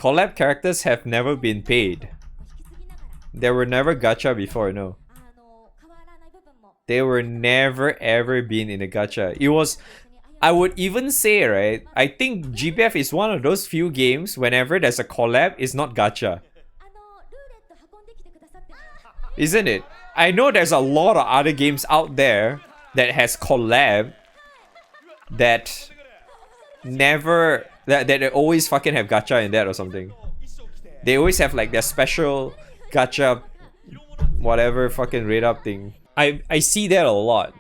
collab characters have never been paid. There were never gacha before, no. They were never ever been in a gacha. It was, I would even say, right, I think GBF is one of those few games whenever there's a collab, it's not gacha. Isn't it? I know there's a lot of other games out there that has collab that never, that they always fucking have gacha in that or something. They always have like their special gacha whatever fucking rate up thing. I see that a lot.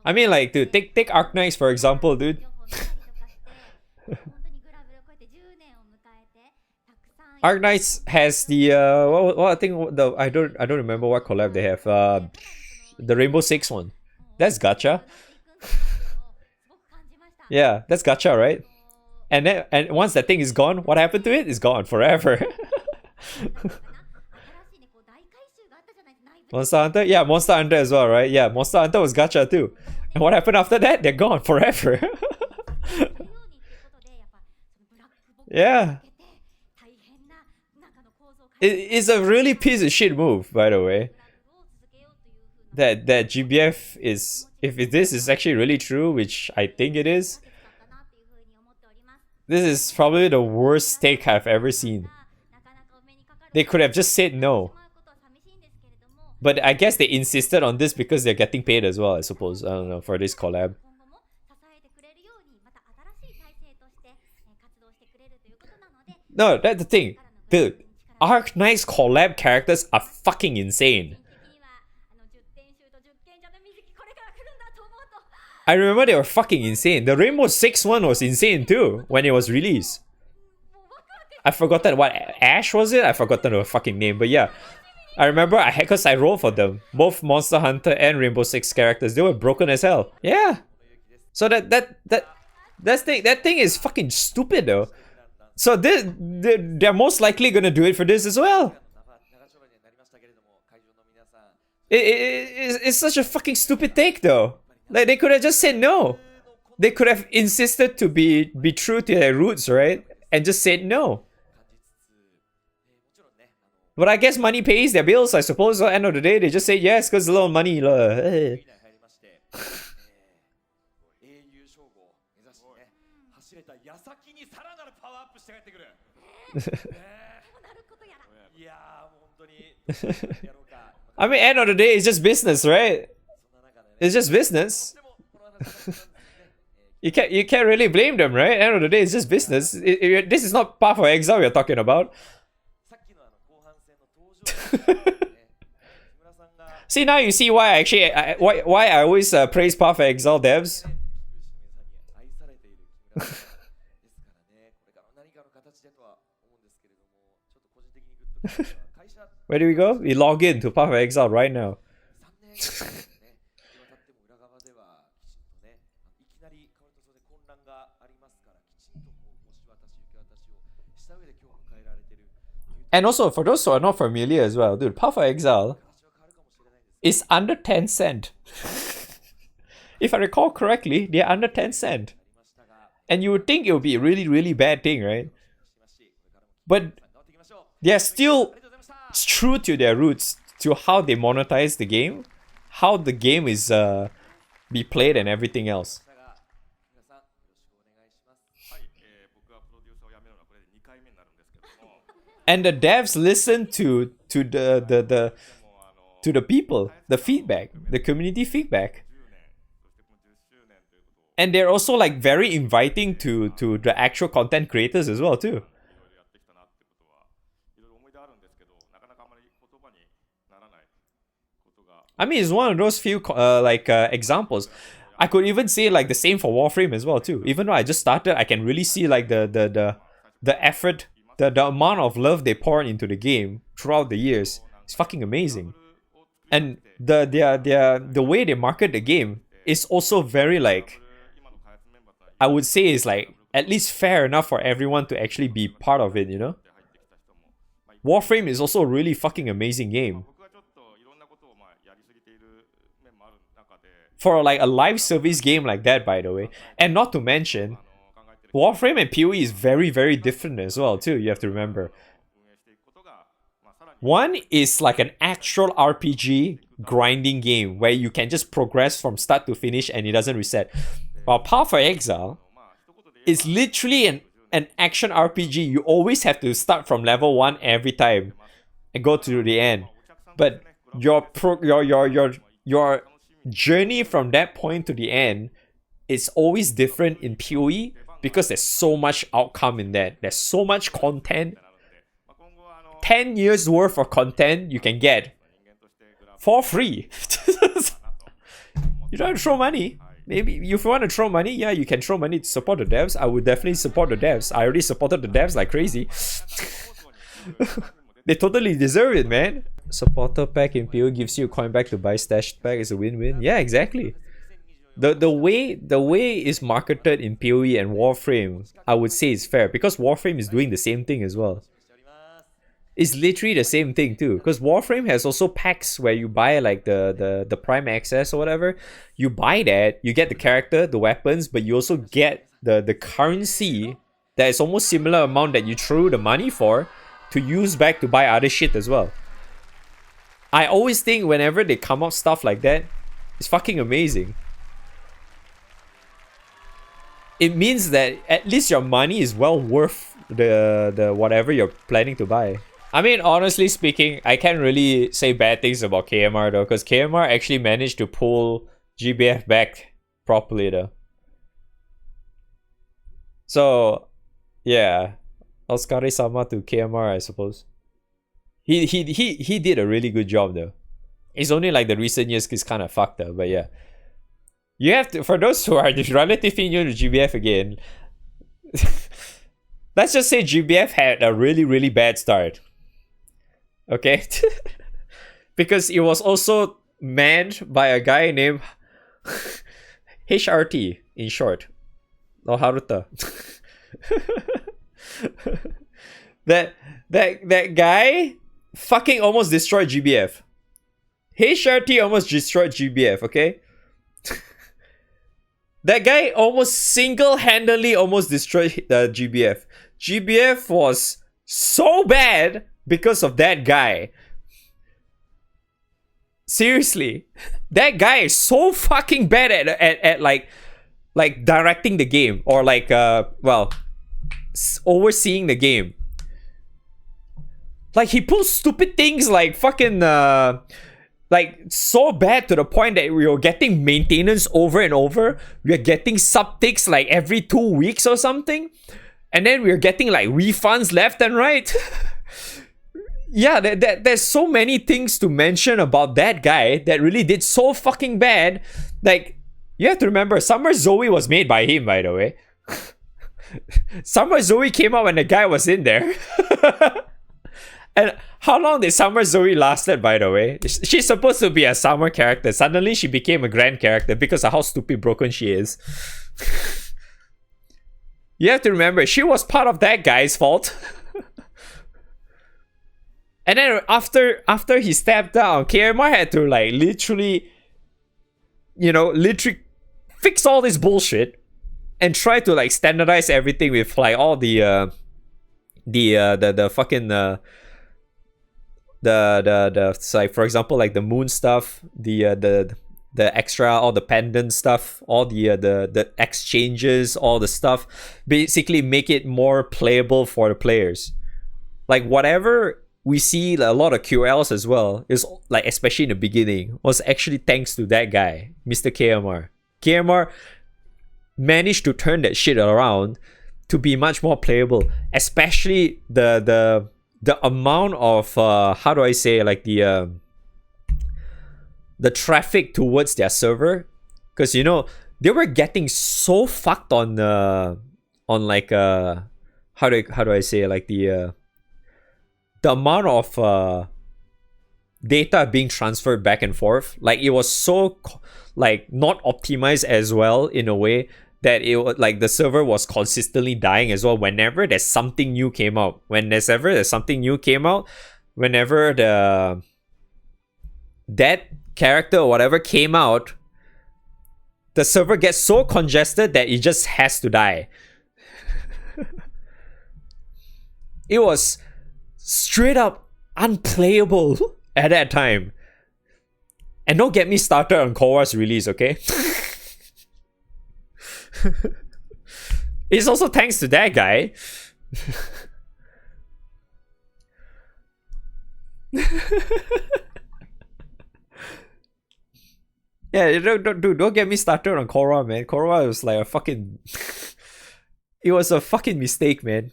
I mean, like, dude, take Arknights for example, dude. Arknights has the what I think the I don't remember what collab they have. The Rainbow Six one. That's gacha. Yeah, that's gacha, right? And then once that thing is gone, what happened to it? It's gone forever. Monster Hunter? Yeah, Monster Hunter as well, right? Yeah, Monster Hunter was gacha too. And what happened after that? They're gone forever. Yeah. It's a really piece of shit move, by the way. That GBF is, if this is actually really true, which I think it is, this is probably the worst take I've ever seen. They could have just said no. But I guess they insisted on this because they're getting paid as well, I suppose. I don't know, for this collab. No, that's the thing. Dude, Arknight's collab characters are fucking insane. I remember they were fucking insane. The Rainbow Six one was insane too when it was released. I forgotten what Ash was it? I forgotten the fucking name, but yeah. I remember because I rolled for them. Both Monster Hunter and Rainbow Six characters. They were broken as hell. Yeah. So that thing is fucking stupid though. So they're most likely gonna do it for this as well. It's such a fucking stupid take though. Like, they could have just said no. They could have insisted to be true to their roots, right? And just said no. But I guess money pays their bills, I suppose. At the end of the day, they just say yes because a little money. I mean, end of the day, it's just business, right? It's just business. You can't really blame them, right? End of the day, it's just business. This is not Path of Exile we're talking about. See, now you see why I actually why I always praise Path of Exile devs. Where do we go? We log in to Path of Exile right now. And also, for those who are not familiar as well, dude, Path of Exile is under 10 cent. If I recall correctly, they're under 10 cent. And you would think it would be a really, really bad thing, right? But they're still true to their roots, to how they monetize the game, how the game is be played and everything else. And the devs listen to the people, the feedback, the community feedback. And they're also like very inviting to the actual content creators as well too. I mean, it's one of those few examples. I could even say like the same for Warframe as well too. Even though I just started, I can really see like the effort, the amount of love they poured into the game throughout the years. It's fucking amazing. And the way they market the game is also very like, I would say is like at least fair enough for everyone to actually be part of it, you know? Warframe is also a really fucking amazing game. for like a live service game like that, by the way. And not to mention, Warframe and PoE is very, very different as well, too. You have to remember. One is like an actual RPG grinding game where you can just progress from start to finish and it doesn't reset. While Path of Exile is literally an action RPG. You always have to start from level 1 every time and go to the end. But your journey from that point to the end is always different in PoE because there's so much outcome in that. There's so much content. 10 years worth of content you can get for free. You don't throw money. Maybe if you want to throw money, yeah, you can throw money to support the devs. I would definitely support the devs. I already supported the devs like crazy. They totally deserve it, man. Supporter pack in PoE gives you a coin back to buy stashed pack. Is a win-win. Yeah, exactly. The way is marketed in PoE and Warframe, I would say is fair because Warframe is doing the same thing as well. It's literally the same thing too, because Warframe has also packs where you buy like the Prime Access or whatever. You buy that, you get the character, the weapons, but you also get the currency that is almost similar amount that you threw the money for to use back to buy other shit as well. I always think whenever they come up stuff like that, it's fucking amazing. It means that at least your money is well worth the whatever you're planning to buy. I mean, honestly speaking, I can't really say bad things about KMR though, because KMR actually managed to pull GBF back properly though. So, yeah, Oscar Sama to KMR, I suppose. He did a really good job though. It's only like the recent years is kind of fucked up, but yeah. You have to, for those who are relatively new to GBF again, let's just say GBF had a really, really bad start. Okay? Because it was also manned by a guy named HRT in short. No Haruta. That guy fucking almost destroyed GBF. HRT almost destroyed GBF, okay? That guy almost single-handedly almost destroyed the GBF. GBF was so bad because of that guy. Seriously. That guy is so fucking bad at like directing the game or like overseeing the game. Like he pulls stupid things like fucking like so bad to the point that we were getting maintenance over and over. We are getting sub-ticks like every 2 weeks or something. And then we are getting like refunds left and right. Yeah, there's so many things to mention about that guy that really did so fucking bad. Like, you have to remember, Summer Zoe was made by him, by the way. Summer Zoe came out when the guy was in there. And how long did Summer Zoe lasted, by the way? She's supposed to be a summer character. Suddenly she became a grand character because of how stupid broken she is. You have to remember, she was part of that guy's fault. And then after he stepped down, KMR had to like literally fix all this bullshit and try to like standardize everything with like all the fucking the like for example like the moon stuff, the extra, all the pendant stuff, all the exchanges, all the stuff, basically make it more playable for the players. Like whatever we see a lot of QLs as well is like, especially in the beginning, was actually thanks to that guy, Mr. KMR. KMR managed to turn that shit around to be much more playable, especially the amount of how do I say, like the traffic towards their server, because they were getting so fucked on like how do I say, like the amount of data being transferred back and forth. Like it was so like not optimized as well in a way that it was like the server was consistently dying as well whenever there's something new came out. Whenever there's something new came out, whenever that character or whatever came out, the server gets so congested that it just has to die. It was straight up unplayable at that time. And don't get me started on Korra's release, okay? It's also thanks to that guy. Yeah, don't get me started on Korra, man. Korra was like a fucking... It was a fucking mistake, man.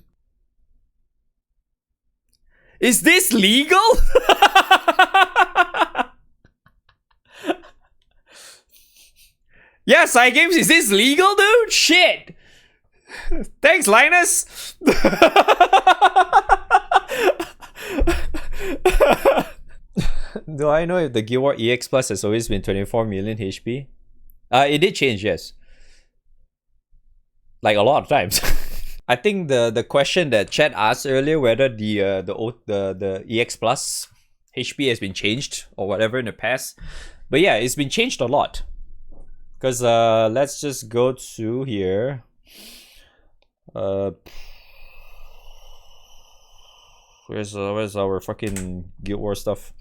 Is this legal? Yeah, Side Games, is this legal, dude? Shit! Thanks, Linus! Do I know if the Guild War EX Plus has always been 24 million HP? It did change, yes. Like a lot of times. I think the question that Chat asked earlier, whether the EX Plus HP has been changed or whatever in the past. But yeah, it's been changed a lot. Because let's just go to here. Where's our fucking Guild War stuff?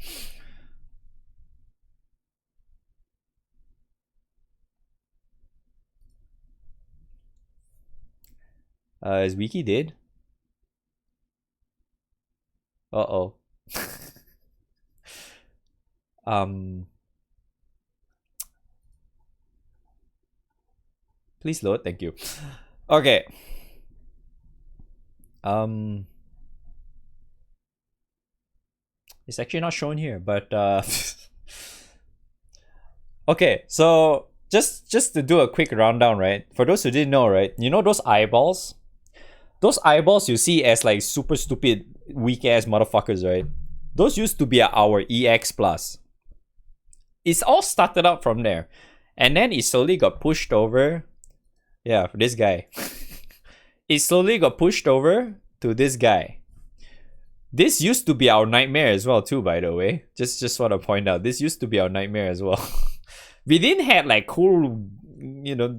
Is Wiki dead? Uh-oh. Please load, thank you. Okay. It's actually not shown here, but okay, so just to do a quick rundown, right? For those who didn't know, right? You know those eyeballs? Those eyeballs you see as like super stupid, weak ass motherfuckers, right? Those used to be our EX Plus. It's all started out from there. And then it slowly got pushed over. Yeah, for this guy. It slowly got pushed over to this guy. This used to be our nightmare as well too, by the way. Just want to point out, this used to be our nightmare as well. We didn't have like cool, you know,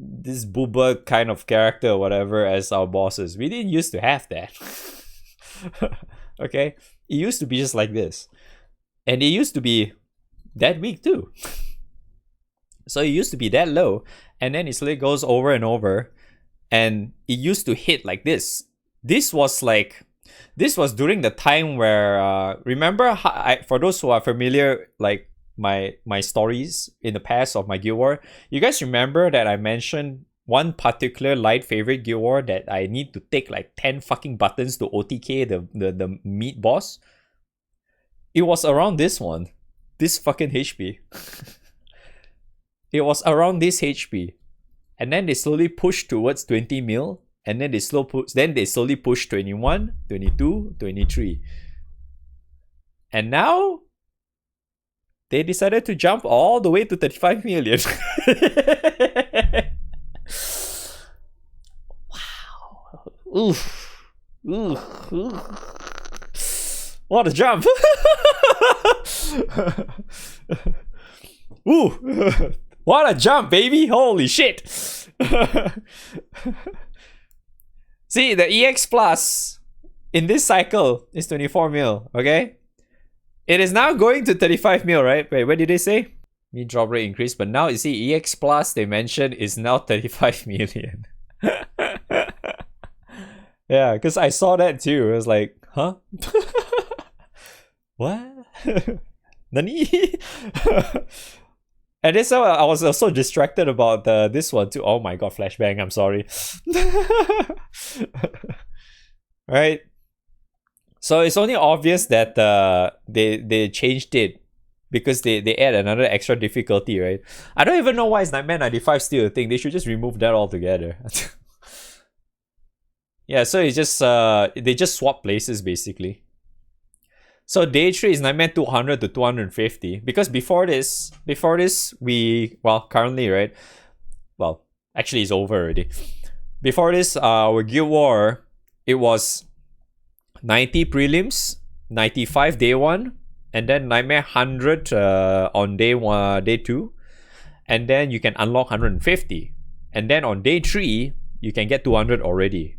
this booba kind of character or whatever as our bosses. We didn't used to have that. Okay? It used to be just like this. And it used to be that weak too. So it used to be that low, and then it slowly goes over and over, and it used to hit like this. This was during the time where remember how for those who are familiar, like my stories in the past of my Guild War, you guys remember that I mentioned one particular light favorite Guild War that I need to take like 10 fucking buttons to OTK the meat boss? It was around this one. This fucking HP. It was around this HP. And then they slowly pushed towards 20 mil. And then they slowly pushed 21, 22, 23. And now they decided to jump all the way to 35 million. Wow. Oof. Oof. Oof. What a jump. Ooh. What a jump, baby. Holy shit. See, the EX Plus in this cycle is 24 mil, okay? It is now going to 35 mil, right? Wait, what did they say? Mean drop rate increase, but now you see EX Plus they mentioned is now 35 million. Yeah, because I saw that too. I was like, huh? What? Nani? And this I was also distracted about this one too. Oh my god, flashbang, I'm sorry. Right? So it's only obvious that they changed it because they add another extra difficulty, right? I don't even know why is Nightmare 95 still a thing. They should just remove that altogether. Yeah, so it's just they just swap places basically. So day 3 is Nightmare 200 to 250. Because before this, currently, right? Well, actually it's over already. Before this, our Guild War, it was 90 prelims, 95 day 1, and then Nightmare 100 on day 2. and then you can unlock 150. And then on day 3, you can get 200 already.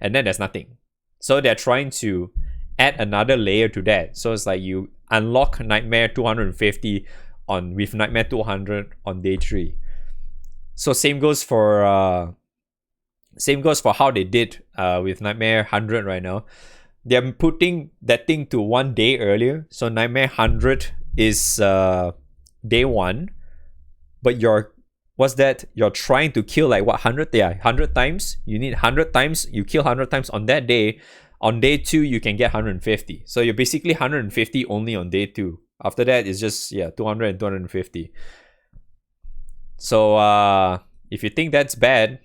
And then there's nothing. So they're trying to add another layer to that. So it's like you unlock Nightmare 250 with Nightmare 200 on day 3. So same goes for how they did with Nightmare 100 right now. They're putting that thing to 1 day earlier. So Nightmare 100 is day 1, but you're trying to kill like what, 100? Yeah, 100 times. You need 100 times. You kill 100 times on that day. On day 2, you can get 150. So you're basically 150 only on day 2. After that, it's just 200 and 250. So if you think that's bad,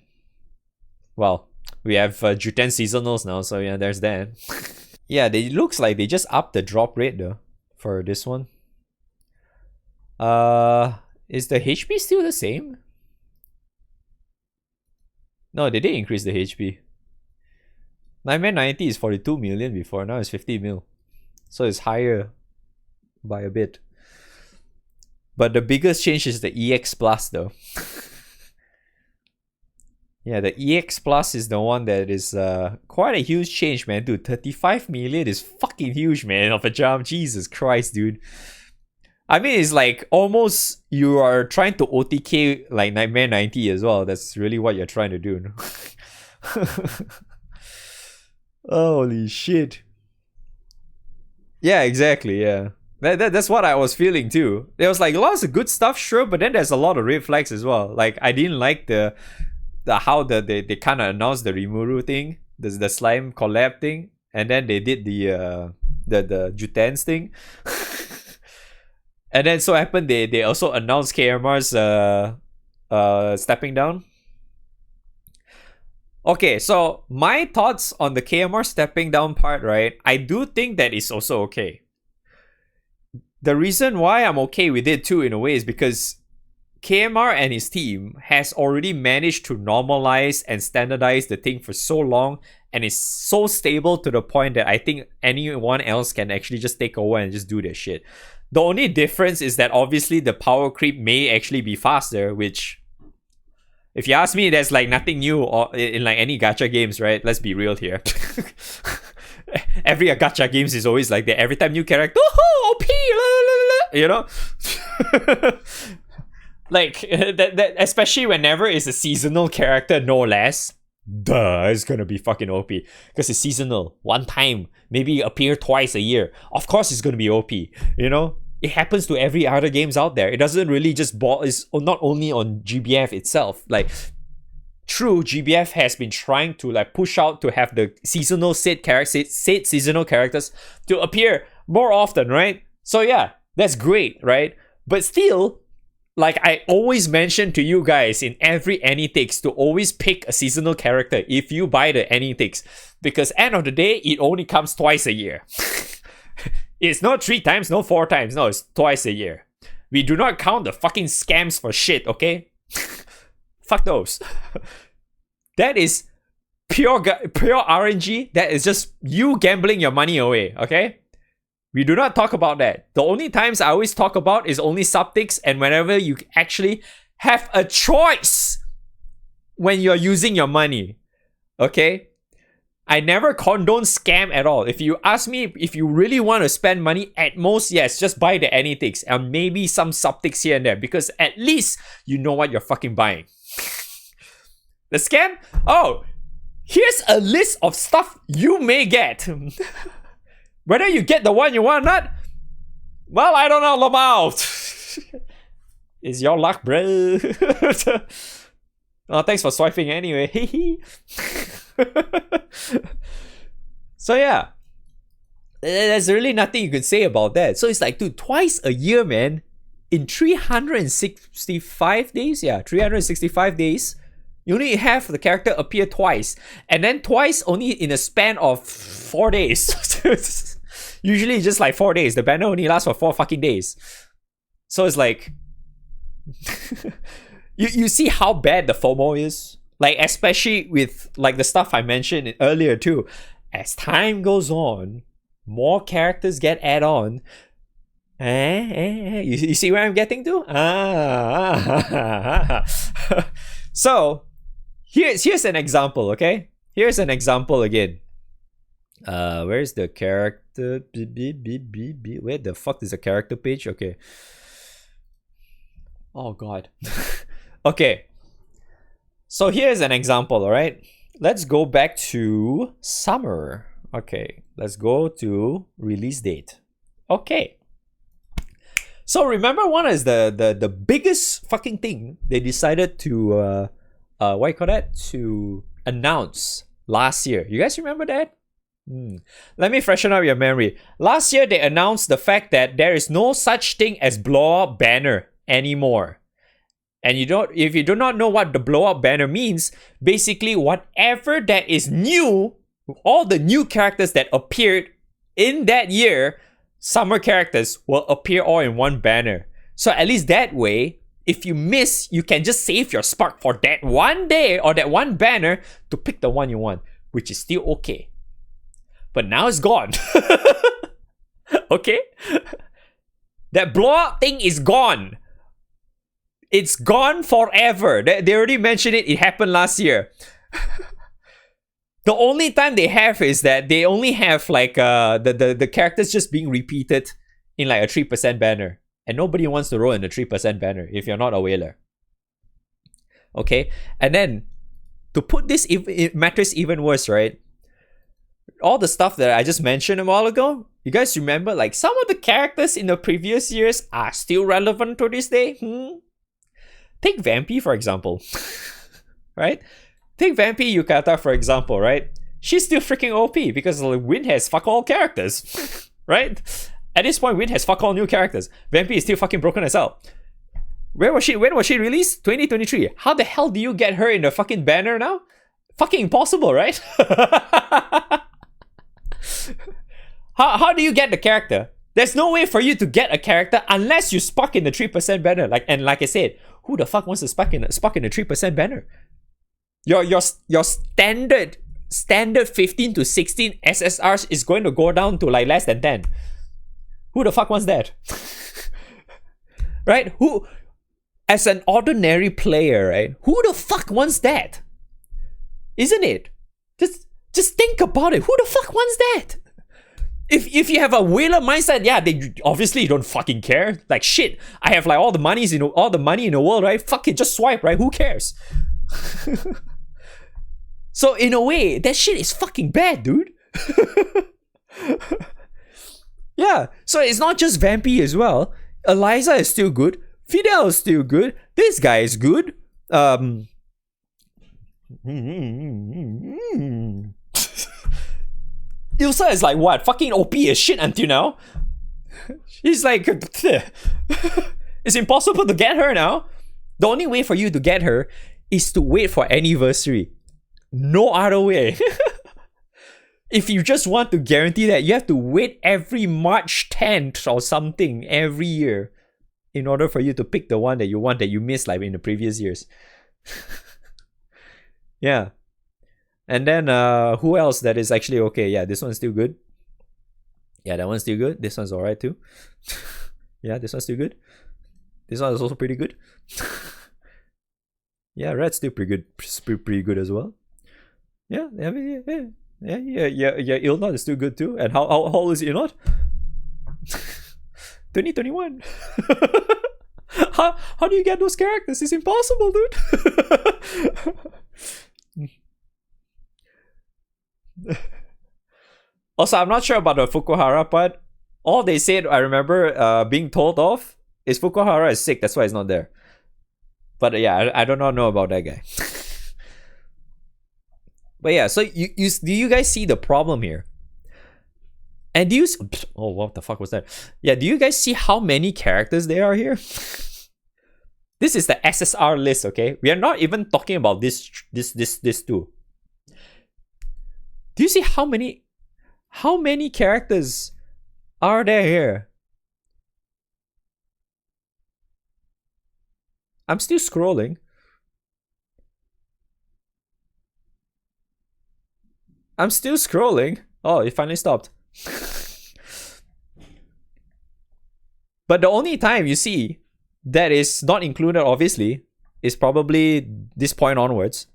well, we have Juten seasonals now, so yeah, there's that. Yeah, it looks like they just upped the drop rate though for this one. Is the HP still the same? No, they did increase the HP. Nightmare 90 is 42 million before, now it's 50 mil. So it's higher by a bit. But the biggest change is the EX Plus though. Yeah, the EX Plus is the one that is quite a huge change, man. Dude, 35 million is fucking huge, man, of a jump. Jesus Christ, dude. I mean, it's like almost you are trying to OTK like Nightmare 90 as well. That's really what you're trying to do. No? Holy shit. Yeah, exactly, yeah. That's what I was feeling too. There was like lots of good stuff, sure, but then there's a lot of red flags as well. Like I didn't like the how they kind of announced the Rimuru thing, the slime collab thing, and then they did the Jutens thing. And then so happened they also announced KMR's stepping down. Okay, so my thoughts on the KMR stepping down part, right? I do think that is also okay. The reason why I'm okay with it too, in a way, is because KMR and his team has already managed to normalize and standardize the thing for so long, and it's so stable to the point that I think anyone else can actually just take over and just do their shit. The only difference is that obviously the power creep may actually be faster, which, if you ask me, there's like nothing new or in like any gacha games, right? Let's be real here. Every gacha games is always like that. Every time new character, OP, you know? Like that especially whenever it's a seasonal character, no less. Duh, it's gonna be fucking OP. Because it's seasonal. One time. Maybe appear twice a year. Of course it's gonna be OP. You know? It happens to every other games out there. It doesn't really just it's not only on GBF itself. Like, true, GBF has been trying to like push out to have the seasonal said seasonal characters to appear more often, right? So yeah, that's great, right? But still, like I always mention to you guys in every Anytics to always pick a seasonal character if you buy the Anytics, because end of the day, it only comes twice a year. It's not 3 times, not 4 times. No, it's twice a year. We do not count the fucking scams for shit, okay? Fuck those. That is pure RNG. That is just you gambling your money away, okay? We do not talk about that. The only times I always talk about is only subtics and whenever you actually have a choice when you're using your money, okay? I never condone scam at all. If you ask me if you really want to spend money, at most, yes, just buy the Anytics and maybe some subtics here and there, because at least you know what you're fucking buying. The scam? Oh, here's a list of stuff you may get. Whether you get the one you want or not, well, I don't know, Lamau. It's your luck, bro. Oh, thanks for swiping anyway. So yeah, there's really nothing you could say about that. So it's like, dude, twice a year, man, in 365 days, yeah, 365 days, you only have the character appear twice, and then twice only in a span of 4 days. Usually just like 4 days. The banner only lasts for 4 fucking days. So it's like you see how bad the FOMO is? Like, especially with like the stuff I mentioned earlier too. As time goes on, more characters get add on. You see where I'm getting to? So here's an example, okay? Here's an example again. Where's the character? Where the fuck is the character page? Okay. Oh god. Okay. So here's an example, alright? Let's go back to summer. Okay, let's go to release date. Okay. So remember, one is the biggest fucking thing they decided to what you call that? To announce last year. You guys remember that? Let me freshen up your memory. Last year they announced the fact that there is no such thing as blow up banner anymore. And if you do not know what the blow up banner means, basically whatever that is new, all the new characters that appeared in that year, summer characters will appear all in one banner. So at least that way, if you miss, you can just save your spark for that one day or that one banner to pick the one you want, which is still okay. But now it's gone. Okay? That blow up thing is gone. It's gone forever. They already mentioned it. It happened last year. The only time they have is that they only have like the characters just being repeated in like a 3% banner. And nobody wants to roll in the 3% banner if you're not a whaler. Okay? And then, to put this matters even worse, right? All the stuff that I just mentioned a while ago, you guys remember, like, some of the characters in the previous years are still relevant to this day? Take Vampy, for example. Right? Take Vampy Yukata, for example, right? She's still freaking OP because Win has fuck all characters. Right? At this point, Win has fuck all new characters. Vampy is still fucking broken as hell. When was she released? 2023. How the hell do you get her in the fucking banner now? Fucking impossible, right? How do you get the character? There's no way for you to get a character unless you spark in the 3% banner. Like I said, who the fuck wants to spark in the 3% banner? Your standard 15 to 16 SSRs is going to go down to like less than 10. Who the fuck wants that? Right? Who, as an ordinary player, right? Who the fuck wants that? Isn't it? Just think about it. Who the fuck wants that? If you have a whaler mindset, yeah, they obviously don't fucking care. Like shit, I have like all the money in the world, right? Fuck it, just swipe, right? Who cares? So in a way, that shit is fucking bad, dude. Yeah, so it's not just Vampy as well. Eliza is still good. Fidel is still good. This guy is good. Ilsa is like what? Fucking OP as shit until now. She's like, it's impossible to get her now. The only way for you to get her is to wait for anniversary. No other way. If you just want to guarantee that, you have to wait every March 10th or something every year in order for you to pick the one that you want that you missed like in the previous years. Yeah. And then who else that is actually okay? Yeah, this one's still good. Yeah, that one's still good. This one's alright too. Yeah, this one's still good. This one is also pretty good. Yeah, Red's still pretty good. Pretty good as well. Yeah, I mean, yeah. Ilnot is still good too. And how old is Ilnot? 2021. How do you get those characters? It's impossible, dude. Also, I'm not sure about the Fukuhara part. All they said, I remember being told of, is Fukuhara is sick. That's why he's not there. But yeah, I do not know about that guy. But yeah, so do you guys see the problem here? And do you... Oh, what the fuck was that? Yeah, do you guys see how many characters there are here? This is the SSR list, okay? We are not even talking about this too. Do you see how many characters are there here? I'm still scrolling. Oh, it finally stopped. But the only time you see that is not included, obviously, is probably this point onwards.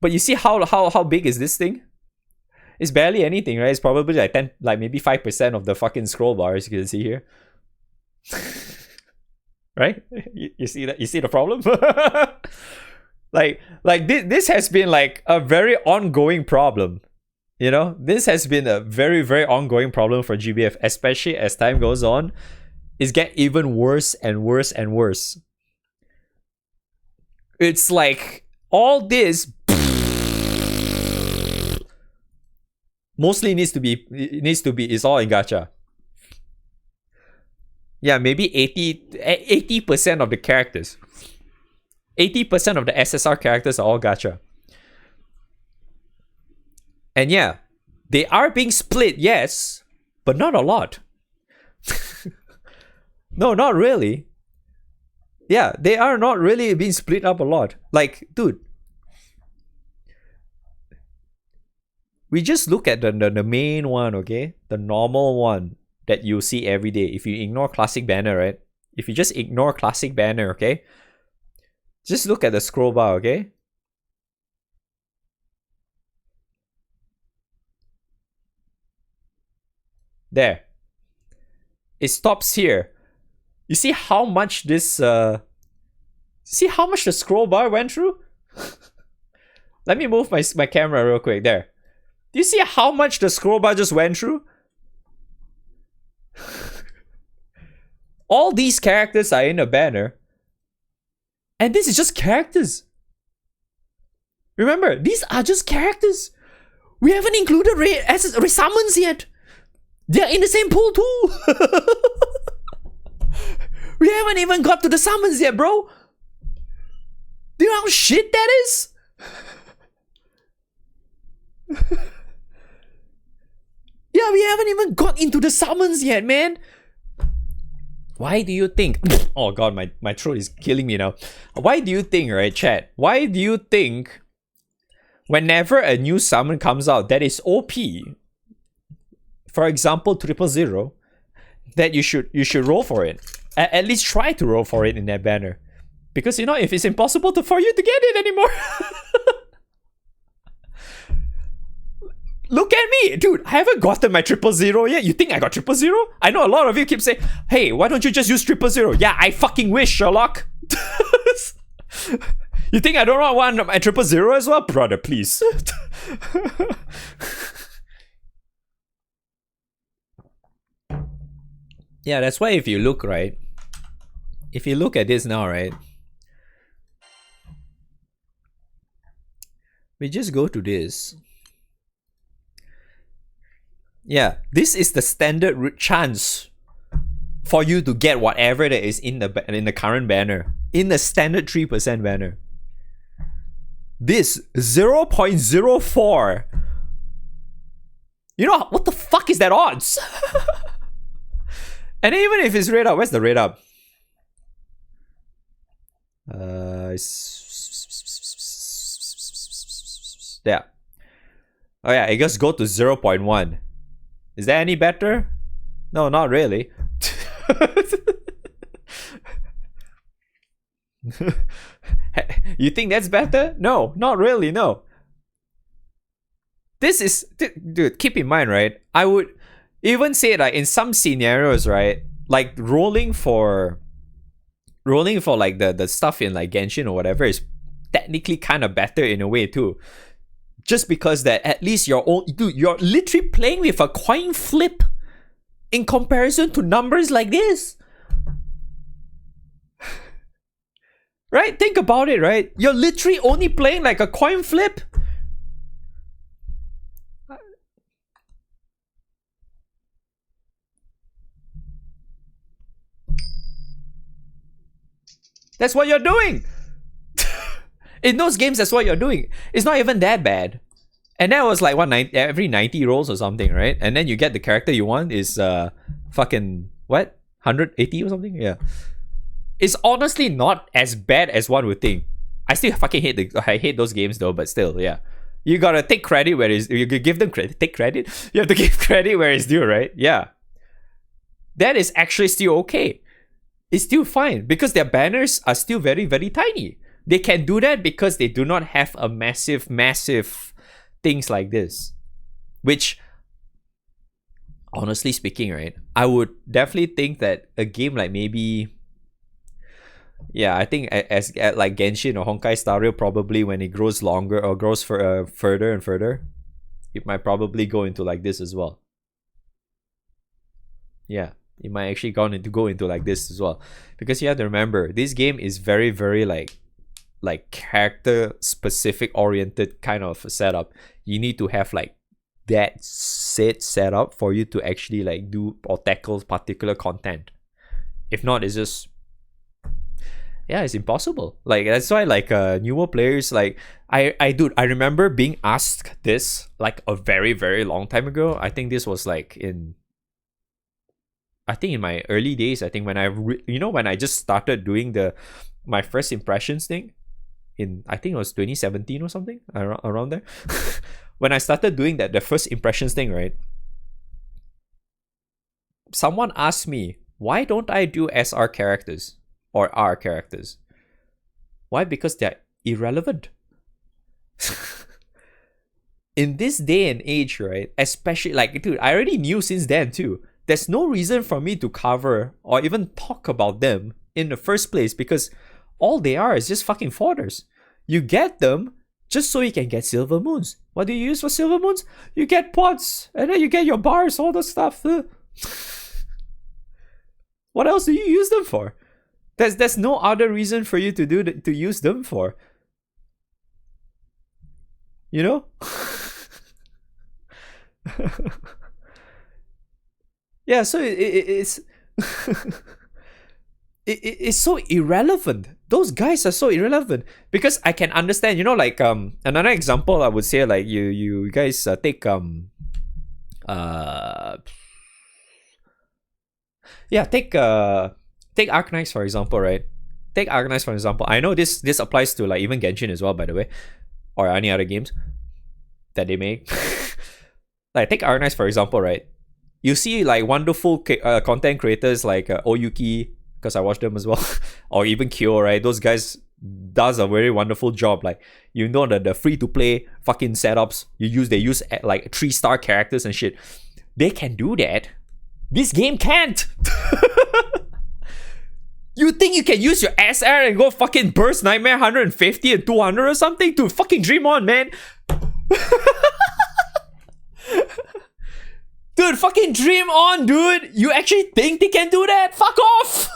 But you see how big is this thing? It's barely anything, right? It's probably like 10, like maybe 5% of the fucking scroll bar, as you can see here. Right? You see that? You see the problem? like this has been like a very ongoing problem. You know, this has been a very, very ongoing problem for GBF, especially as time goes on. It's getting even worse and worse and worse. It's like all this mostly needs to be is all in gacha. Yeah, maybe 80% of the characters. 80% of the SSR characters are all gacha. And yeah, they are being split, yes, but not a lot. No, not really. Yeah, they are not really being split up a lot. Like, dude, we just look at the main one, okay? The normal one that you see every day. If you ignore classic banner, right? If you just ignore classic banner, okay? Just look at the scroll bar, okay? There. It stops here. You see how much this see how much the scroll bar went through? Let me move my camera real quick. There. Do you see how much the scroll bar just went through? All these characters are in a banner. And this is just characters. Remember, these are just characters. We haven't included resummons yet. They're in the same pool too. We haven't even got to the summons yet, bro. Do you know how shit that is? Yeah, we haven't even got into the summons yet, man. Why do you think... Oh god, my throat is killing me now. Why do you think, right, chat? Why do you think whenever a new summon comes out that is OP, for example 000, that you should roll for it? At least try to roll for it in that banner. Because, you know, if it's impossible for you to get it anymore... Look at me, dude. I haven't gotten my 000 yet. You think I got 000? I know a lot of you keep saying, hey, why don't you just use 000? Yeah, I fucking wish, Sherlock. You think I don't want my 000 as well? Brother, please. Yeah, that's why if you look, right? If you look at this now, right? We just go to this. Yeah, this is the standard chance for you to get whatever that is in the current banner. In the standard 3% banner. This 0.04. You know, what the fuck is that odds? And even if it's rate up, where's the rate up? Yeah. Oh yeah, it just go to 0.1. Is that any better? No, not really. You think that's better? No, not really, no. This is... Dude, keep in mind, right? I would even say that in some scenarios, right? Like rolling for like the stuff in like Genshin or whatever is technically kind of better in a way too. Just because that at least you're literally playing with a coin flip in comparison to numbers like this. Right? Think about it, right? You're literally only playing like a coin flip. That's what you're doing. In those games, that's what you're doing. It's not even that bad. And that was like, what, every 90 rolls or something, right? And then you get the character you want is fucking, what? 180 or something? Yeah. It's honestly not as bad as one would think. I still fucking hate those games though, but still, yeah. You gotta take credit where it's... You give them credit. Take credit? You have to give credit where it's due, right? Yeah. that is actually still okay. It's still fine because their banners are still very, very tiny. They can do that because they do not have a massive things like this. Which, honestly speaking, right, I would definitely think that a game like maybe... Yeah, I think as like Genshin or Honkai Star Rail, probably when it grows longer or grows further and further, it might probably go into like this as well. Yeah, it might actually go into like this as well. Because you have to remember, this game is very, very like character specific oriented kind of setup. You need to have like that set up for you to actually like do or tackle particular content. If not, it's just... Yeah, it's impossible. Like, that's why like newer players, like I remember being asked this like a very, very long time ago. I think this was like in my early days. I think when when I just started doing my first impressions thing in, I think it was 2017 or something, around there. When I started doing the first impressions thing, right? Someone asked me, why don't I do SR characters? Or R characters. Why? Because they're irrelevant. In this day and age, right? Especially, like, dude, I already knew since then too. There's no reason for me to cover or even talk about them in the first place because all they are is just fucking fodders. You get them just so you can get silver moons. What do you use for silver moons? You get pods, and then you get your bars, all the stuff. What else do you use them for? There's no other reason for you to use them for. You know? Yeah, so it's it's so irrelevant. Those guys are so irrelevant because I can understand, like another example I would say, like you guys take take Arknights for example, right? Take Arknights for example. I know this applies to like even Genshin as well, by the way, or any other games that they make. Like take Arknights for example, right? You see like wonderful content creators like Oyuki, because I watch them as well, or even Kyo, right? Those guys does a very wonderful job. Like, the free to play fucking setups they use like 3-star characters and shit. They can do that. This game can't. You think you can use your SR and go fucking burst Nightmare 150 and 200 or something? Dude, fucking dream on, man. Dude, fucking dream on, dude. You actually think they can do that? Fuck off.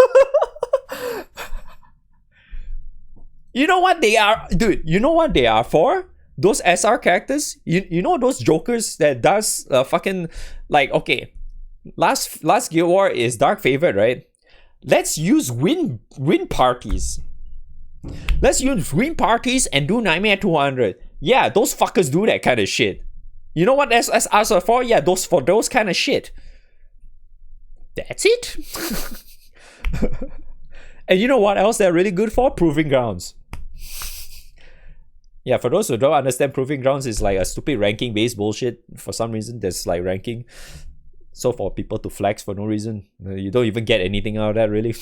You know what they are? Dude, you know what they are for? Those SR characters? You know those jokers that does fucking... Like, okay. Last Guild War is Dark Favorite, right? Let's use win parties. Let's use win parties and do Nightmare 200. Yeah, those fuckers do that kind of shit. You know what SRs are for? Yeah, for those kind of shit. That's it. And you know what else they're really good for? Proving Grounds. Yeah, for those who don't understand, Proving Grounds is like a stupid ranking based bullshit. For some reason, there's like ranking. So for people to flex for no reason, you don't even get anything out of that, really.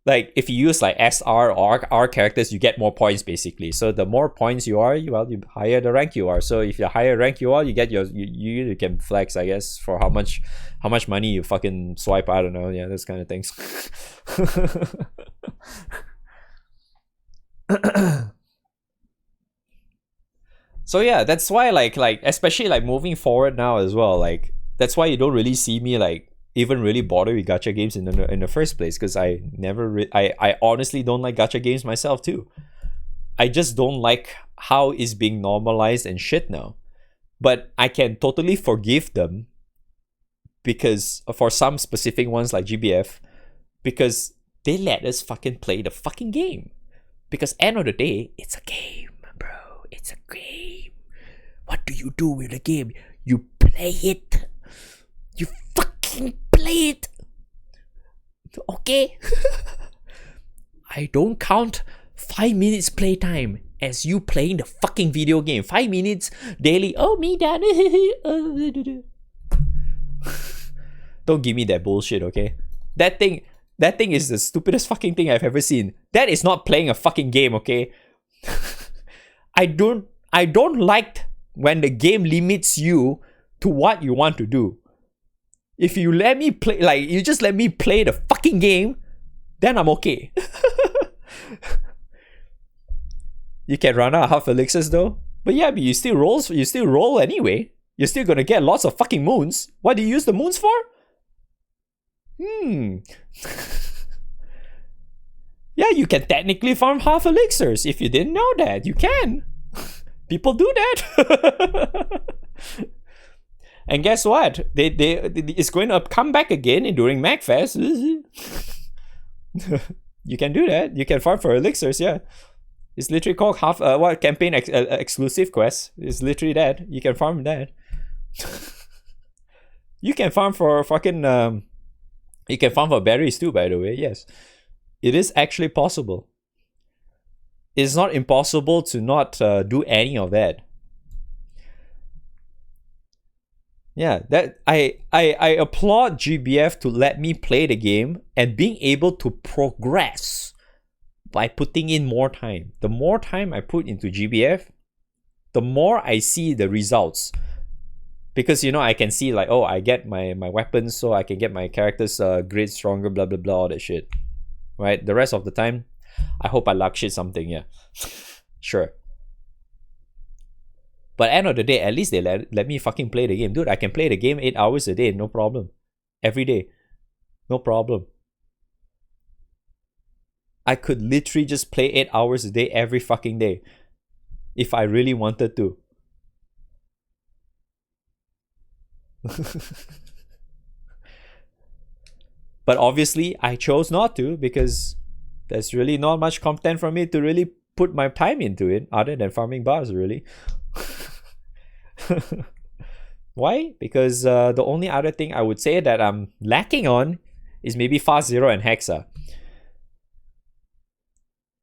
Like if you use like SR or R characters, you get more points basically. So the more points you are, you higher the rank you are. So if you're higher rank you are, you get you can flex, I guess, for how much money you fucking swipe. I don't know. Yeah, those kind of things. So yeah, that's why like especially like moving forward now as well, like that's why you don't really see me like even really bother with gacha games in the first place, because I never I honestly don't like gacha games myself too. I just don't like how it's being normalized and shit now. But I can totally forgive them because for some specific ones like GBF, because they let us fucking play the fucking game. Because end of the day, it's a game, bro. It's a game. What do you do with the game? You play it. You fucking play it. Okay? I don't count 5 minutes playtime as you playing the fucking video game. 5 minutes daily. Oh, me, dad. Don't give me that bullshit, okay? That thing is the stupidest fucking thing I've ever seen. That is not playing a fucking game, okay? I don't like when the game limits you to what you want to do. If you let me play, like, you just let me play the fucking game, then I'm okay. You can run out of half elixirs though. But yeah, but you still roll anyway. You're still gonna get lots of fucking moons. What do you use the moons for? Yeah, you can technically farm half elixirs. If you didn't know that, you can. People do that. And guess what? It's going to come back again during MagFest. You can do that. You can farm for elixirs, yeah. It's literally called campaign exclusive quest. It's literally that. You can farm that. You can farm for fucking you can farm for berries too, by the way. Yes. It is actually possible. It's not impossible to not do any of that. Yeah, that I applaud GBF to let me play the game and being able to progress by putting in more time. The more time I put into GBF, the more I see the results. Because, you know, I can see like, oh, I get my weapons so I can get my characters grade stronger, blah, blah, blah, all that shit. Right? The rest of the time, I hope I luck shit something, yeah. Sure. But end of the day, at least they let me fucking play the game. Dude, I can play the game 8 hours a day, no problem. Every day. No problem. I could literally just play 8 hours a day every fucking day. If I really wanted to. But obviously, I chose not to because there's really not much content for me to really put my time into it other than farming bars, really. Why? Because the only other thing I would say that I'm lacking on is maybe Fast Zero and Hexa.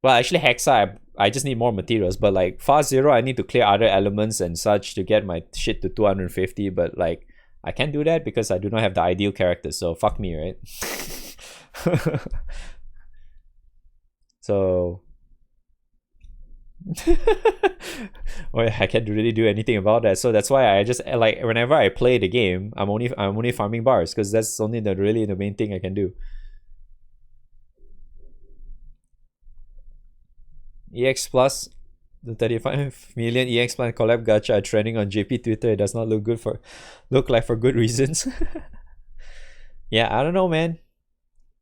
Well, actually, Hexa, I just need more materials. But like Fast Zero, I need to clear other elements and such to get my shit to 250. But like, I can't do that because I do not have the ideal character. So fuck me, right? So... well, I can't really do anything about that, so that's why I just like whenever I play the game, I'm only farming bars because that's only the main thing I can do. EX Plus, the 35 million EX Plus collab gacha are trending on JP Twitter. It does not look like for good reasons. Yeah, I don't know, man.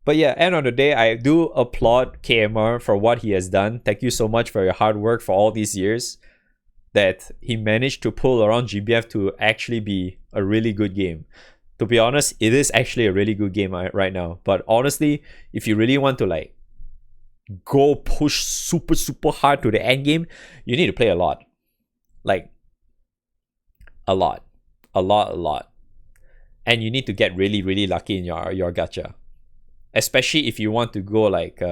But yeah, end of the day, I do applaud KMR for what he has done. Thank you so much for your hard work for all these years that he managed to pull around GBF to actually be a really good game. To be honest, it is actually a really good game right now. But honestly, if you really want to like go push super hard to the end game, you need to play a lot. Like a lot. And you need to get really lucky in your gacha. Especially if you want to go like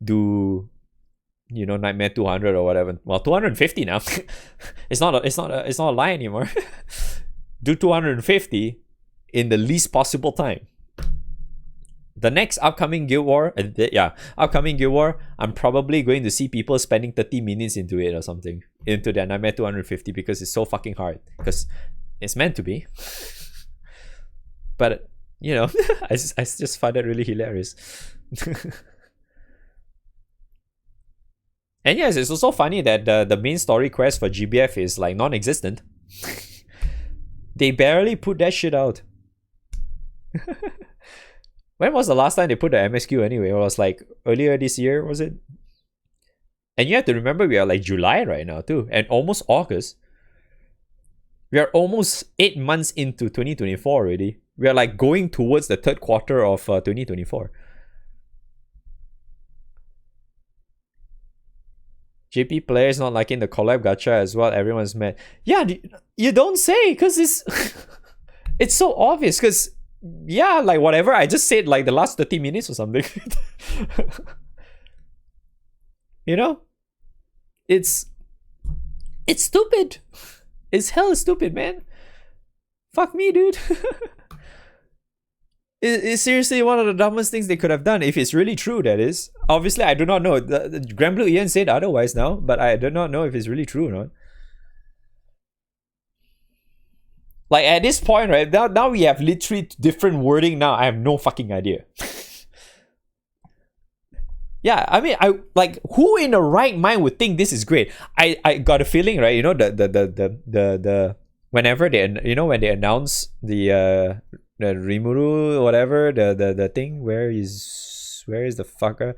do, you know, Nightmare 200 or whatever. Well, 250 now. It's not a lie anymore. Do 250 in the least possible time. The next upcoming Guild War, I'm probably going to see people spending 30 minutes into it or something, into their Nightmare 250 because it's so fucking hard. Because it's meant to be. But you know, I just find that really hilarious. And yes, it's also funny that the main story quest for GBF is like non-existent. They barely put that shit out. When was the last time they put the MSQ anyway? It was like earlier this year, was it? And you have to remember we are like July right now too, and almost August. We are almost 8 months into 2024 already. We are like going towards the third quarter of 2024. JP players not liking the collab gacha as well. Everyone's mad. Yeah, you don't say, because it's it's so obvious. Because yeah, like whatever I just said, like the last 30 minutes or something. You know, it's stupid. It's hella stupid, man. Fuck me, dude. It's seriously one of the dumbest things they could have done, if it's really true, that is. Obviously, I do not know. The Granblue Ian said otherwise now, but I do not know if it's really true or not. Like, at this point, right, now we have literally different wording now. I have no fucking idea. Yeah, I mean, who in the right mind would think this is great? I got a feeling, right? You know, the whenever when they announce the Rimuru or whatever, the thing, where is the fucker?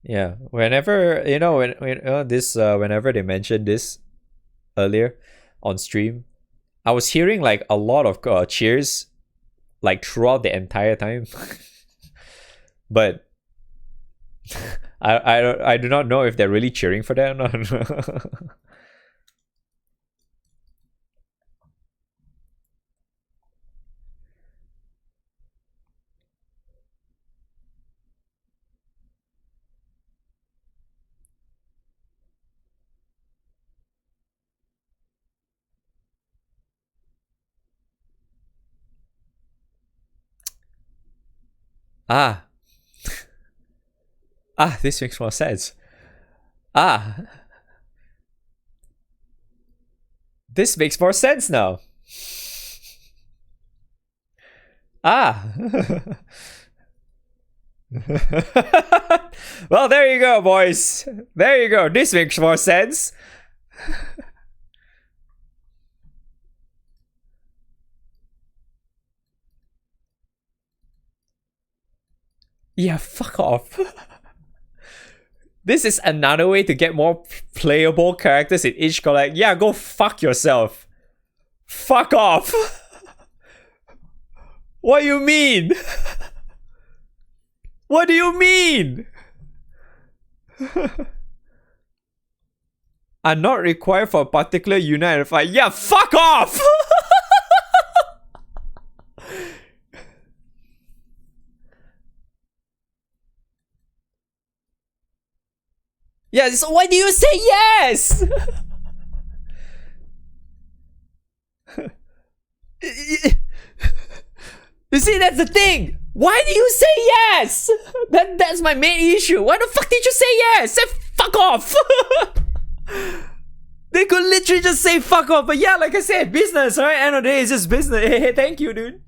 Yeah, whenever whenever they mentioned this earlier on stream, I was hearing like a lot of cheers like throughout the entire time. But I do not know if they're really cheering for that or not. Ah. This makes more sense. This makes more sense now. Well, there you go, boys. There you go. This makes more sense. Yeah, fuck off. This is another way to get more playable characters in each collab. Yeah, go fuck yourself. Fuck off. What do you mean? What do you mean? Are not required for a particular unit fight. Yeah, fuck off! Yeah, so why do you say yes? You see, that's the thing. Why do you say yes? That's my main issue. Why the fuck did you say yes? Say fuck off. They could literally just say fuck off. But yeah, like I said, business, right? End of the day, it's just business. Hey, thank you, dude.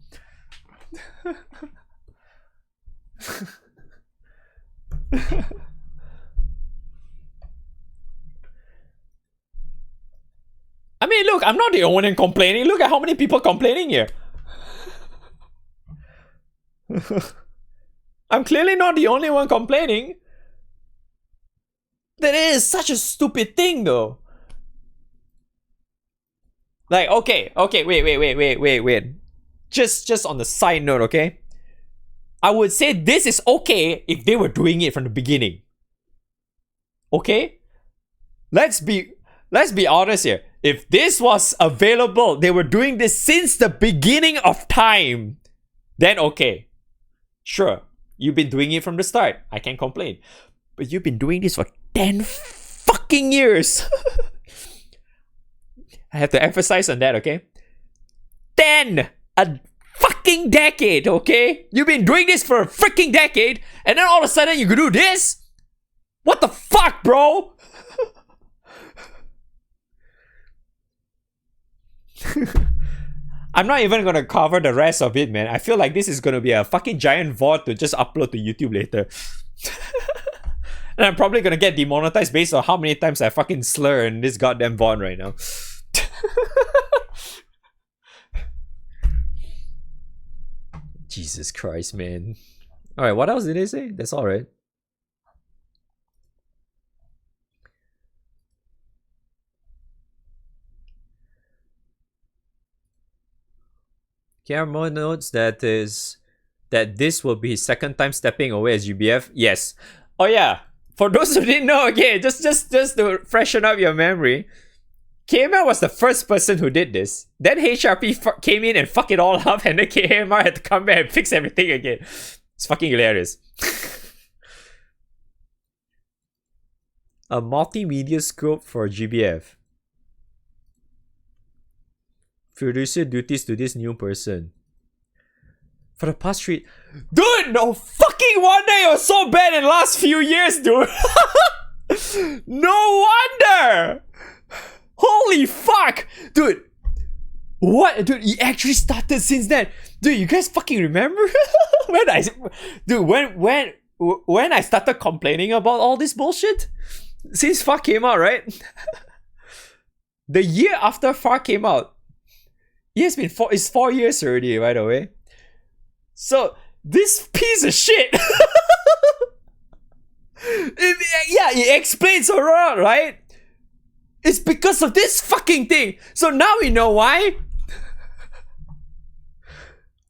I mean, look, I'm not the only one complaining. Look at how many people complaining here. I'm clearly not the only one complaining. That is such a stupid thing, though. Like, okay, wait. Just on the side note, okay? I would say this is okay if they were doing it from the beginning. Okay? Let's be honest here. If this was available, they were doing this since the beginning of time, then okay. Sure, you've been doing it from the start. I can't complain. But you've been doing this for 10 fucking years. I have to emphasize on that, okay? 10! A fucking decade, okay? You've been doing this for a freaking decade, and then all of a sudden you could do this? What the fuck, bro? I'm not even gonna cover the rest of it, man. I feel like this is gonna be a fucking giant VOD to just upload to YouTube later. And I'm probably gonna get demonetized based on how many times I fucking slur in this goddamn VOD right now. Jesus Christ, man. Alright, what else did they say? That's alright. Guillermo notes that this will be his second time stepping away as GBF. Yes. Oh yeah. For those who didn't know, okay, just to freshen up your memory, KMR was the first person who did this. Then HRP came in and fucked it all up, and then KMR had to come back and fix everything again. It's fucking hilarious. A multimedia scope for GBF. Fiduciary duties to this new person. For the past 3... Dude, no fucking wonder it was so bad in the last few years, dude. No wonder. Holy fuck. Dude. What? Dude, he actually started since then. Dude, you guys fucking remember? when I started complaining about all this bullshit? Since Far came out, right? The year after Far came out. It's 4 years already, by the way. So, this piece of shit. It explains a lot, right? It's because of this fucking thing. So now we know why.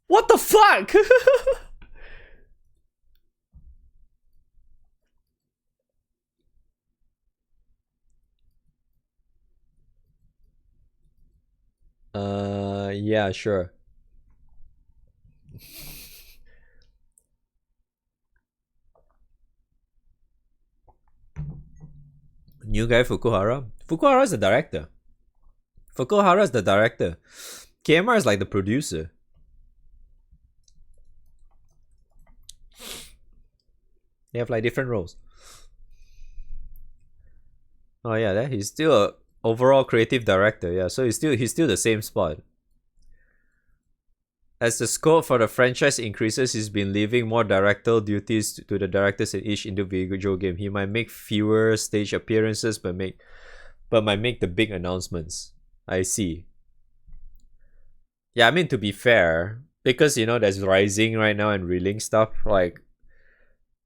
What the fuck? Yeah, sure. New guy Fukuhara. Fukuhara is the director. Fukuhara is the director. KMR is like the producer. They have like different roles. Oh yeah, he's still a overall creative director. Yeah, so he's still the same spot. As the scope for the franchise increases, he's been leaving more directorial duties to the directors in each individual game. He might make fewer stage appearances, but might make the big announcements. I see. Yeah, I mean, to be fair, because there's Rising right now and Reeling stuff, like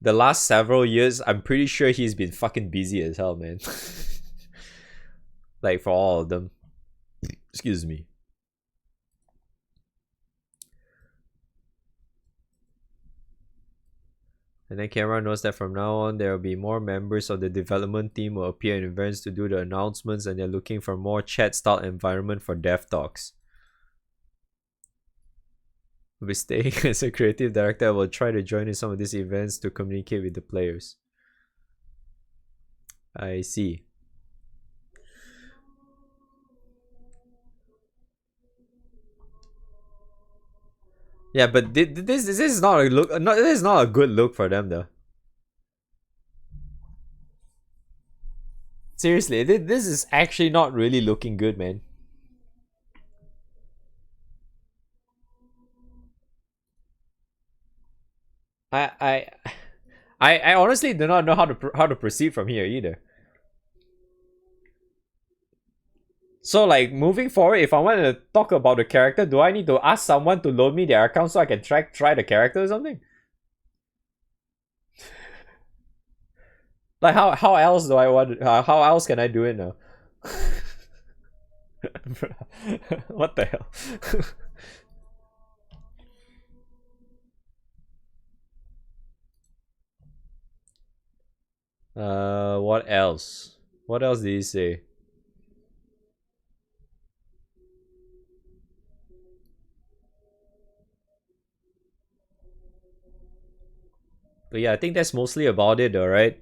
the last several years, I'm pretty sure he's been fucking busy as hell, man. Like for all of them. Excuse me. And then Cameron knows that from now on, there will be more members of the development team will appear in events to do the announcements, and they're looking for more chat-style environment for dev talks. Will be staying as a creative director. I will try to join in some of these events to communicate with the players. I see. Yeah, but this is not a look. This is not a good look for them, though. Seriously, this is actually not really looking good, man. I honestly do not know how to proceed from here either. So like moving forward, if I want to talk about the character, do I need to ask someone to load me their account so I can try the character or something? Like how else do I want? How else can I do it now? What the hell? What else? What else did he say? But yeah, I think that's mostly about it, though, right?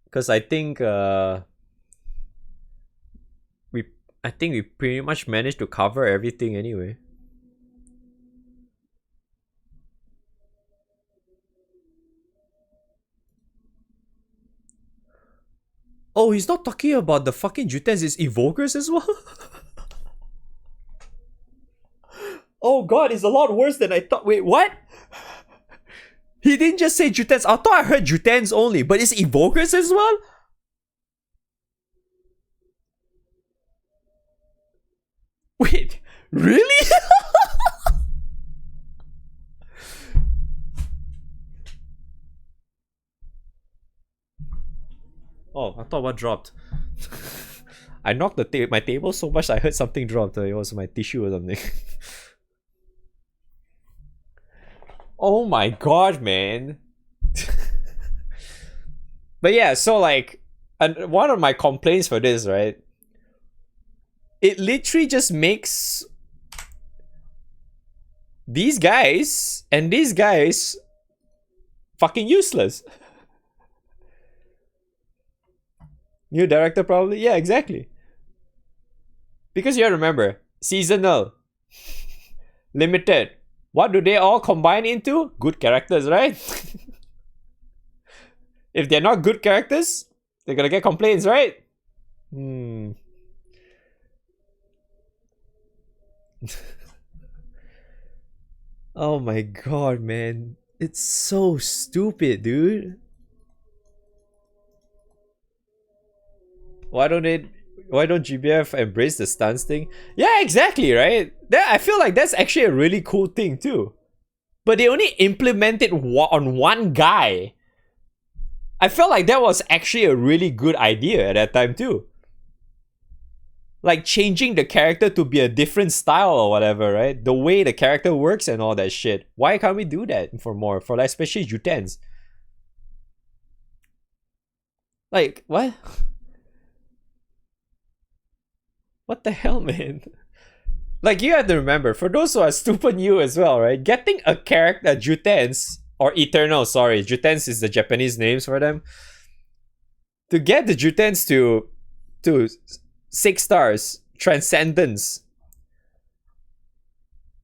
Because I think we pretty much managed to cover everything anyway. Oh, he's not talking about the fucking Jutens, it's evokers as well? Oh god, it's a lot worse than I thought. Wait, what? He didn't just say Jutens. I thought I heard Jutens only, but it's evokers as well? Wait, really? Oh, I thought what dropped. I knocked my table so much I heard something dropped. It was my tissue or something. Oh my god, man. But yeah, so like, and one of my complaints for this, right? It literally just makes these guys and these guys fucking useless. New director probably. Yeah, exactly. Because you remember, seasonal, limited. What do they all combine into? Good characters, right? If they're not good characters, they're gonna get complaints, right? Oh my god, man. It's so stupid, dude. Why don't GBF embrace the stunts thing? Yeah, exactly, right? I feel like that's actually a really cool thing too. But they only implement it on one guy. I felt like that was actually a really good idea at that time too. Like changing the character to be a different style or whatever, right? The way the character works and all that shit. Why can't we do that for more? For like especially Jutens. Like, what? What the hell, man? Like, you have to remember, for those who are stupid new as well, right? Getting a character, Jutens, or Eternal, sorry. Jutens is the Japanese names for them. To get the Jutens to 6 stars, Transcendence,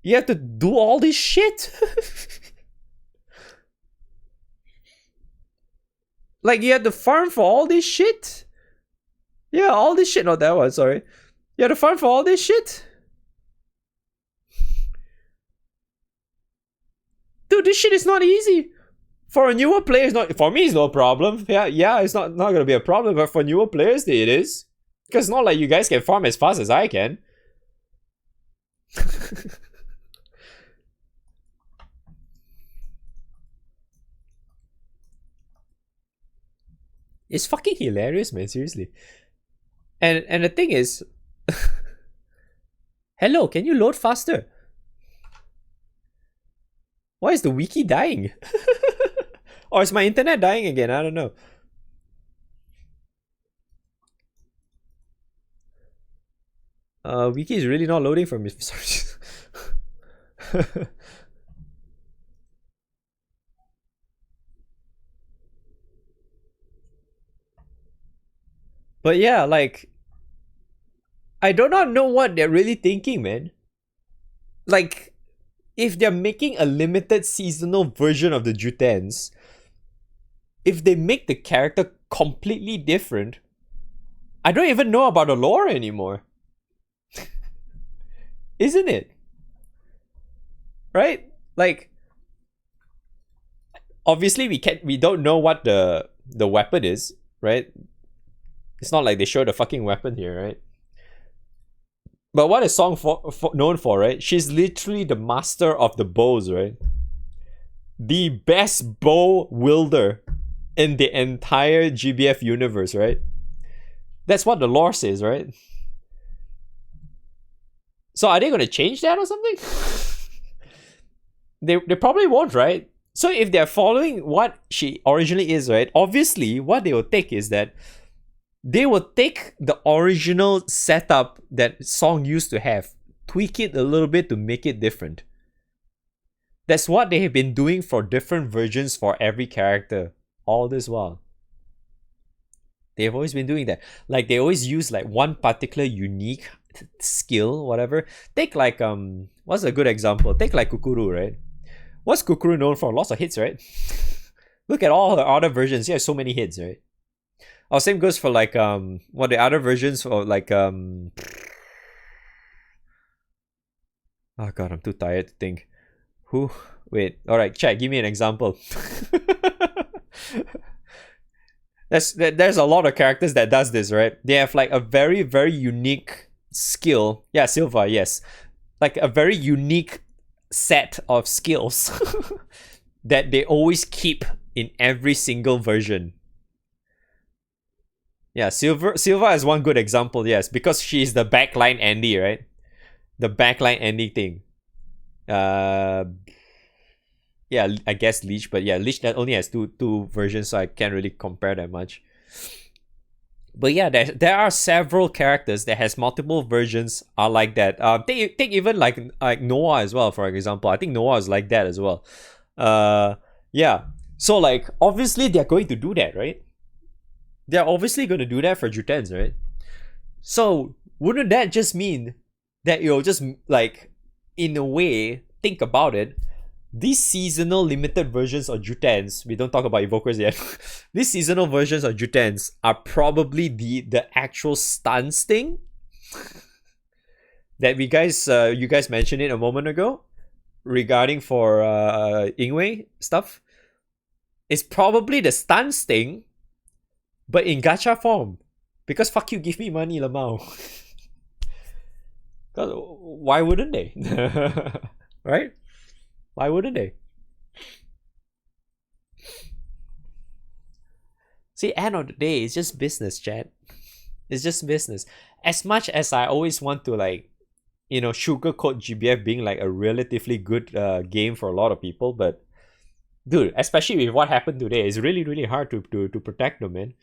you have to do all this shit? Like, you have to farm for all this shit? Yeah, all this shit. Not that one, sorry. You have to farm for all this shit? Dude, this shit is not easy. For a newer player, it's not. For me, it's no problem. Yeah, it's not gonna be a problem. But for newer players, it is. Because it's not like you guys can farm as fast as I can. It's fucking hilarious, man. Seriously. And the thing is, hello, can you load faster? Why is the wiki dying? Or is my internet dying again? I don't know. Wiki is really not loading for me. Sorry. But yeah, like, I do not know what they're really thinking, man. Like, if they're making a limited seasonal version of the Jutens, if they make the character completely different, I don't even know about the lore anymore. Isn't it? Right? Like, obviously we don't know what the weapon is, right? It's not like they show the fucking weapon here, right? But what is Song known for, right? She's literally the master of the bows, right? The best bow wielder in the entire GBF universe, right? That's what the lore says, right? So are they going to change that or something? They probably won't, right? So if they're following what she originally is, right? Obviously, what they will take is that they will take the original setup that Song used to have, tweak it a little bit to make it different. That's what they have been doing for different versions for every character all this while. They've always been doing that. Like, they always use like one particular unique skill, whatever. Take like, what's a good example? Take like Kukuru, right? What's Kukuru known for? Lots of hits, right? Look at all the other versions. He has so many hits, right? Oh, same goes for like what the other versions for like oh god, I'm too tired to think. Who? Wait. All right, chat. Give me an example. There's a lot of characters that does this, right? They have like a very very unique skill. Yeah, Silva. Yes, like a very unique set of skills that they always keep in every single version. Yeah, Silva is one good example, yes, because she's the backline Andy, right? The backline Andy thing. Yeah, I guess Leech, but yeah, Leech that only has two versions, so I can't really compare that much. But yeah, there are several characters that has multiple versions are like that. Take even like Noah as well, for example. I think Noah is like that as well. Yeah. So like obviously they're going to do that, right? They're obviously going to do that for Jutens, right? So wouldn't that just mean that you'll just like, in a way, think about it, these seasonal limited versions of Jutens, we don't talk about evokers yet. These seasonal versions of Jutens are probably the actual stance thing that you guys mentioned it a moment ago regarding for Ingwei stuff. It's probably the stance thing, but in gacha form. Because fuck you, give me money, Lamau. Why wouldn't they? Right? Why wouldn't they? See, end of the day, it's just business, chat. It's just business. As much as I always want to like, sugarcoat GBF being like a relatively good game for a lot of people, but dude, especially with what happened today, it's really, really hard to protect them, man.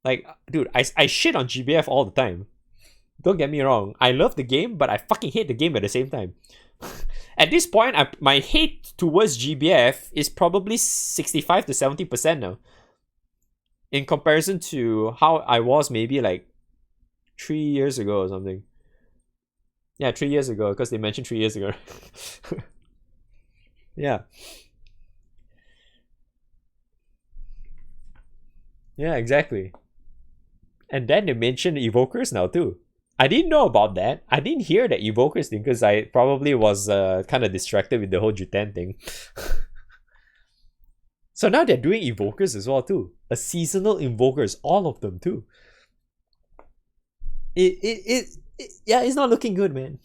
Like, dude, I shit on GBF all the time. Don't get me wrong. I love the game, but I fucking hate the game at the same time. At this point, my hate towards GBF is probably 65 to 70% now. In comparison to how I was maybe like 3 years ago or something. Yeah, 3 years ago, because they mentioned 3 years ago. Yeah. Yeah, exactly. And then they mentioned evokers now too. I didn't know about that. I didn't hear the evokers thing because I probably was kind of distracted with the whole Juten thing. So now they're doing evokers as well too. A seasonal invokers, all of them too. Yeah, it's not looking good, man.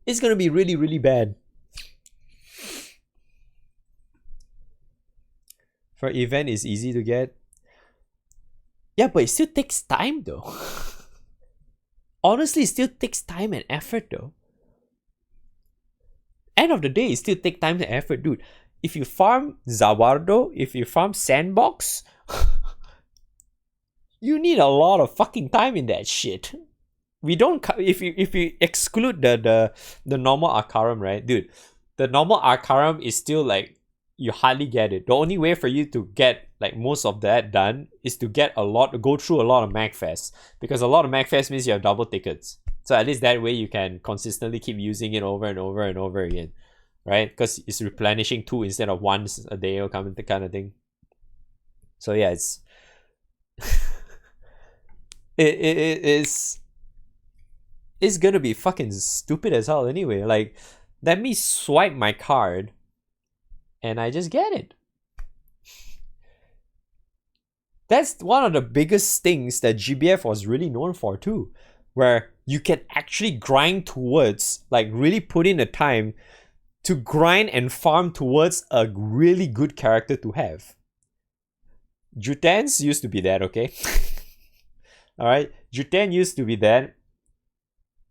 It's gonna be really, really bad. For event is easy to get. Yeah, but it still takes time though. Honestly, it still takes time and effort though. End of the day, it still takes time and effort, dude. If you farm Zawardo, if you farm Sandbox, you need a lot of fucking time in that shit. We don't, if you exclude the normal Arcarum, right, dude? The normal Arcarum is still like, you hardly get it. The only way for you to get like most of that done is to go through a lot of MagFest, because a lot of MagFest means you have double tickets. So at least that way you can consistently keep using it over and over and over again, right? Because it's replenishing 2 instead of once a day or kind of thing. So yeah, it's it's gonna be fucking stupid as hell anyway. Like, let me swipe my card and I just get it. That's one of the biggest things that GBF was really known for too, where you can actually grind towards, like really put in the time to grind and farm towards a really good character to have. Jutens used to be that, okay? Alright, Juten used to be that.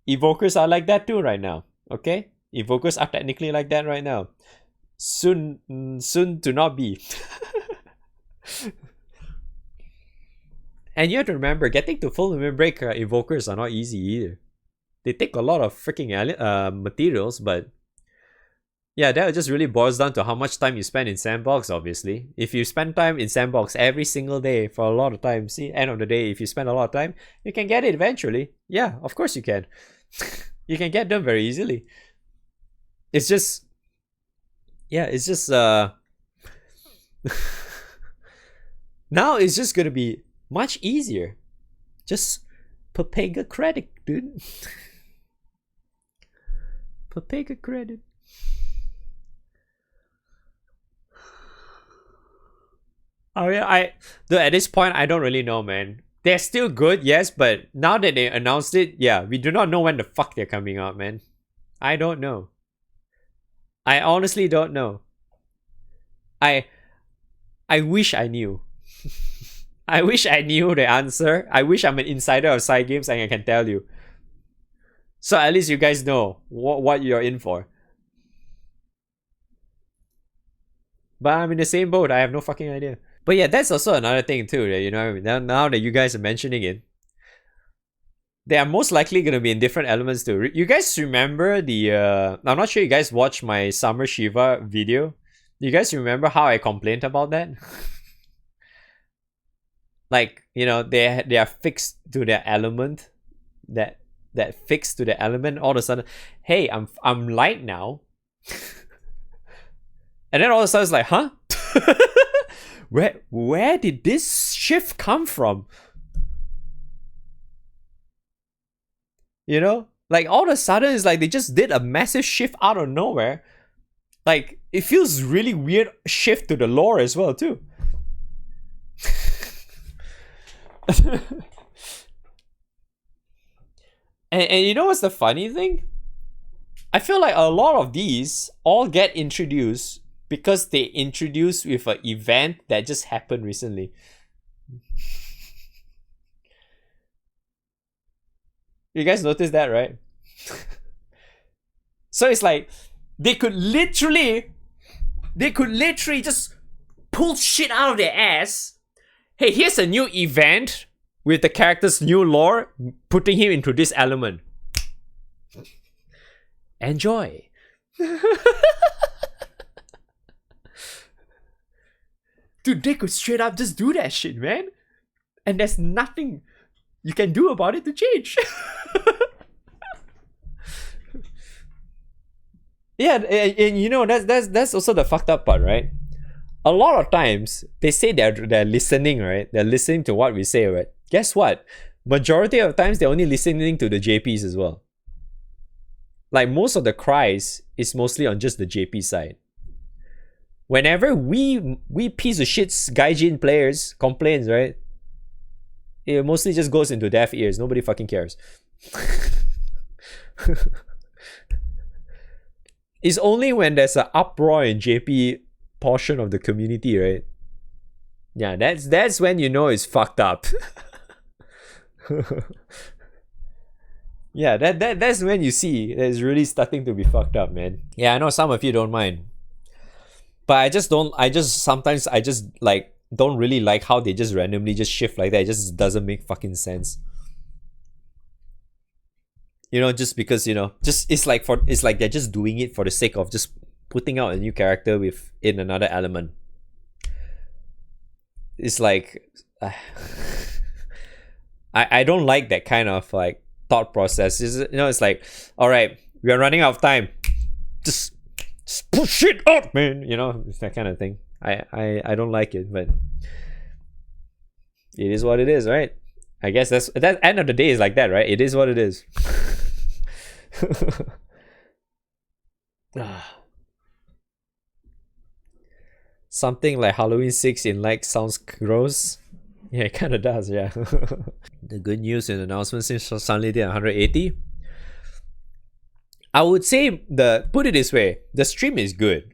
Evokers are like that too right now, okay? Evokers are technically like that right now. Soon to not be. And you have to remember, getting to full limit break evokers are not easy either. They take a lot of freaking materials, but yeah, that just really boils down to how much time you spend in Sandbox, obviously. If you spend time in Sandbox every single day for a lot of time, see, end of the day, if you spend a lot of time, you can get it eventually. Yeah, of course you can. You can get them very easily. It's just... Yeah, it's just... Now it's just gonna be much easier. Just Papega credit, dude. Papega credit. Oh yeah, though at this point I don't really know, man. They're still good, yes, but now that they announced it, yeah, we do not know when the fuck they're coming out, man. I don't know. I honestly don't know. I wish I knew. I wish I knew the answer. I wish I'm an insider of side games and I can tell you. So at least you guys know what you're in for. But I'm in the same boat. I have no fucking idea. But yeah, that's also another thing too, you know what I mean? Now that you guys are mentioning it, they are most likely going to be in different elements too. You guys remember the... I'm not sure you guys watched my Summer Shiva video. You guys remember how I complained about that? Like, you know, they are fixed to their element, that fixed to the element. All of a sudden, hey, I'm light now. And then all of a sudden it's like, huh? where did this shift come from? You know? Like, all of a sudden it's like they just did a massive shift out of nowhere. Like, it feels really weird shift to the lore as well, too. and you know what's the funny thing? I feel like a lot of these all get introduced because they introduced with an event that just happened recently. You guys notice that, right? So it's like they could literally just pull shit out of their ass. Hey, here's a new event with the character's new lore, putting him into this element. Enjoy. Dude, they could straight up just do that shit, man. And there's nothing you can do about it to change. Yeah, and you know, that's also the fucked up part, right? A lot of times they say they're listening, right? They're listening to what we say, right? Guess what? Majority of times they're only listening to the JPs as well. Like, most of the cries is mostly on just the JP side. Whenever we piece of shit gaijin players complains, right? It mostly just goes into deaf ears. Nobody fucking cares. It's only when there's an uproar in JP portion of the community, right? Yeah, that's when you know it's fucked up. Yeah, that's when you see that it's really starting to be fucked up, man. Yeah, I know some of you don't mind. But I just sometimes like don't really like how they just randomly just shift like that. It just doesn't make fucking sense. You know, just because, you know, just it's like they're just doing it for the sake of just putting out a new character in another element. It's like I don't like that kind of like thought process. You know, it's like, all right, we are running out of time. Just push it out, man. You know, it's that kind of thing. I don't like it, but it is what it is, right? I guess that end of the day is like that, right? It is what it is. Something like Halloween 6 in like sounds gross. Yeah, it kind of does, yeah. The good news in the announcement since suddenly did 180. I would say put it this way, the stream is good.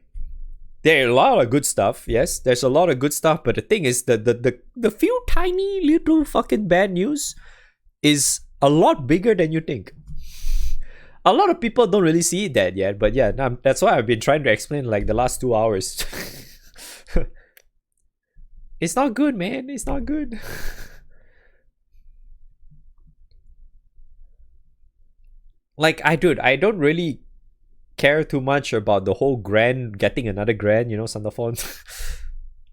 There are a lot of good stuff, yes. There's a lot of good stuff, but the thing is the few tiny little fucking bad news is a lot bigger than you think. A lot of people don't really see that yet, but yeah, that's why I've been trying to explain like the last 2 hours. It's not good, man. It's not good. Like, I don't really care too much about the whole grand, getting another grand, you know, Thunderphone.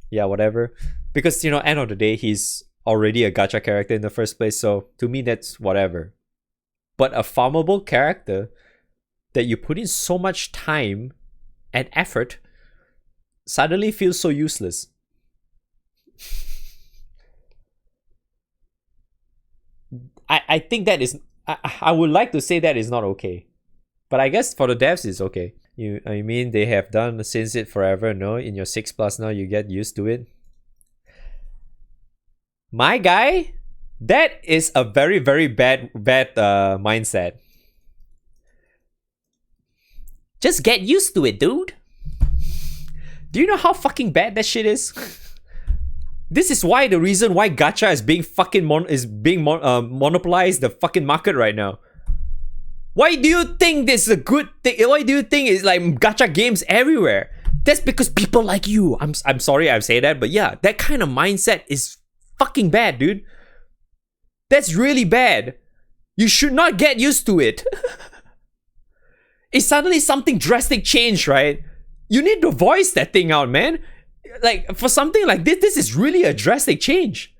Yeah, whatever. Because, you know, end of the day, he's already a gacha character in the first place, so to me, that's whatever. But a farmable character that you put in so much time and effort suddenly feels so useless. I think that is... I would like to say that is not okay. But I guess for the devs, it's okay. I mean, they have done since it forever, no? In your 6+ now, you get used to it. My guy... That is a very, very bad mindset. Just get used to it, dude. Do you know how fucking bad that shit is? This is why the reason why gacha is being fucking monopolized the fucking market right now. Why do you think this is a good thing? Why do you think it's like gacha games everywhere? That's because people like you. I'm sorry I say that, but yeah, that kind of mindset is fucking bad, dude. That's really bad. You should not get used to it. It's suddenly something drastic change, right? You need to voice that thing out, man. Like, for something like this is really a drastic change.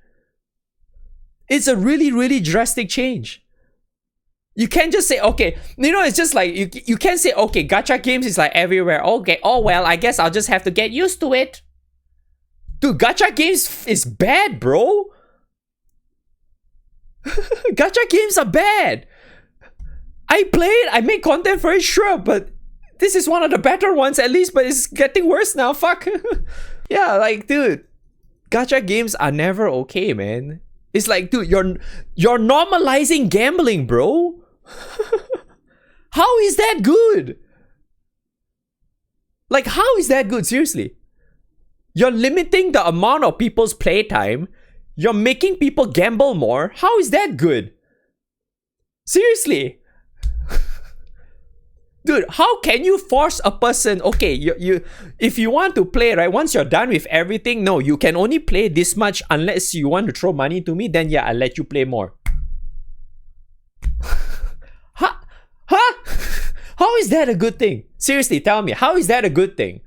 It's a really, really drastic change. You can't just say, okay, you know, it's just like, you can't say, okay, gacha games is like everywhere. Okay, oh well, I guess I'll just have to get used to it. Dude, gacha games is bad, bro. Gacha games are bad. I play it, I make content for it, sure, but this is one of the better ones at least, but it's getting worse now, fuck. Yeah, like, dude, gacha games are never okay, man. It's like, dude, you're normalizing gambling, bro. How is that good? Like, how is that good? Seriously. You're limiting the amount of people's playtime. You're making people gamble more. How is that good? Seriously. Dude, how can you force a person, okay, you if you want to play, right, once you're done with everything, no, you can only play this much unless you want to throw money to me, then yeah, I'll let you play more. Huh? How is that a good thing? Seriously, tell me, how is that a good thing?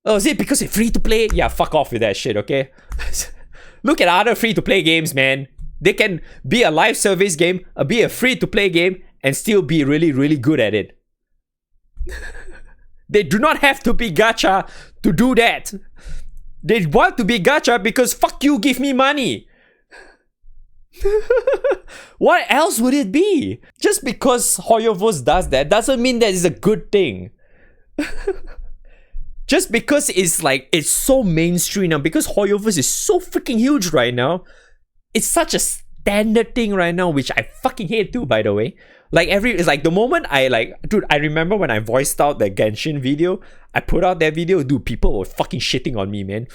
Oh, is it because it's free to play? Yeah, fuck off with that shit, okay? Look at other free to play games, man. They can be a live service game, be a free to play game, and still be really, really good at it. They do not have to be gacha to do that. They want to be gacha because fuck you, give me money. What else would it be? Just because Hoyoverse does that doesn't mean that it's a good thing. Just because it's like, it's so mainstream now, because Hoyoverse is so freaking huge right now, it's such a standard thing right now, which I fucking hate too, by the way. Like it's like the moment I like, dude, I remember when I voiced out the Genshin video, I put out that video, dude, people were fucking shitting on me, man.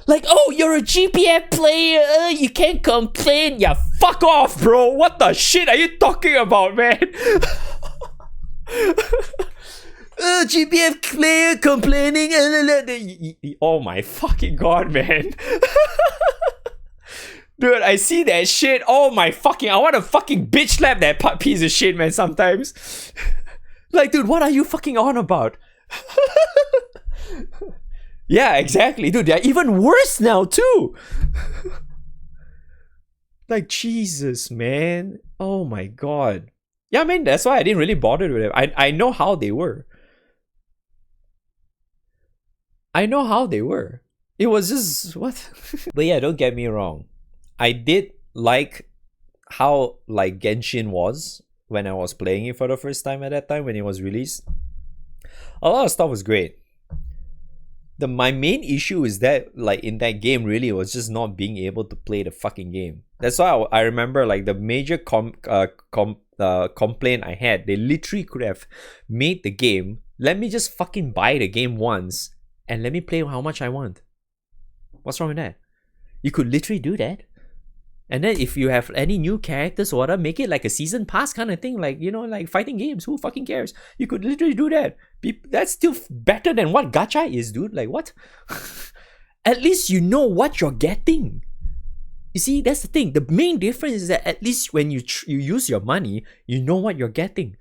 Like, oh, you're a GBF player, you can't complain. Yeah, fuck off, bro. What the shit are you talking about, man? GBF player complaining. Oh my fucking god, man. Dude, I see that shit. Oh my fucking, I want to fucking bitch slap that piece of shit, man, sometimes. Like, dude, what are you fucking on about? Yeah, exactly. Dude, they're even worse now, too. Like, Jesus, man. Oh my god. Yeah, I mean, that's why I didn't really bother with it. I know how they were. I know how they were. It was just, what? But yeah, don't get me wrong. I did like how like Genshin was when I was playing it for the first time at that time when it was released. A lot of stuff was great. My main issue is that like in that game really was just not being able to play the fucking game. That's why I remember like the major complaint I had. They literally could have made the game. Let me just fucking buy the game once and let me play how much I want. What's wrong with that? You could literally do that. And then if you have any new characters or whatever, make it like a season pass kind of thing. Like, you know, like fighting games. Who fucking cares? You could literally do that. That's still better than what gacha is, dude. Like, what? At least you know what you're getting. You see, that's the thing. The main difference is that at least when you use your money, you know what you're getting.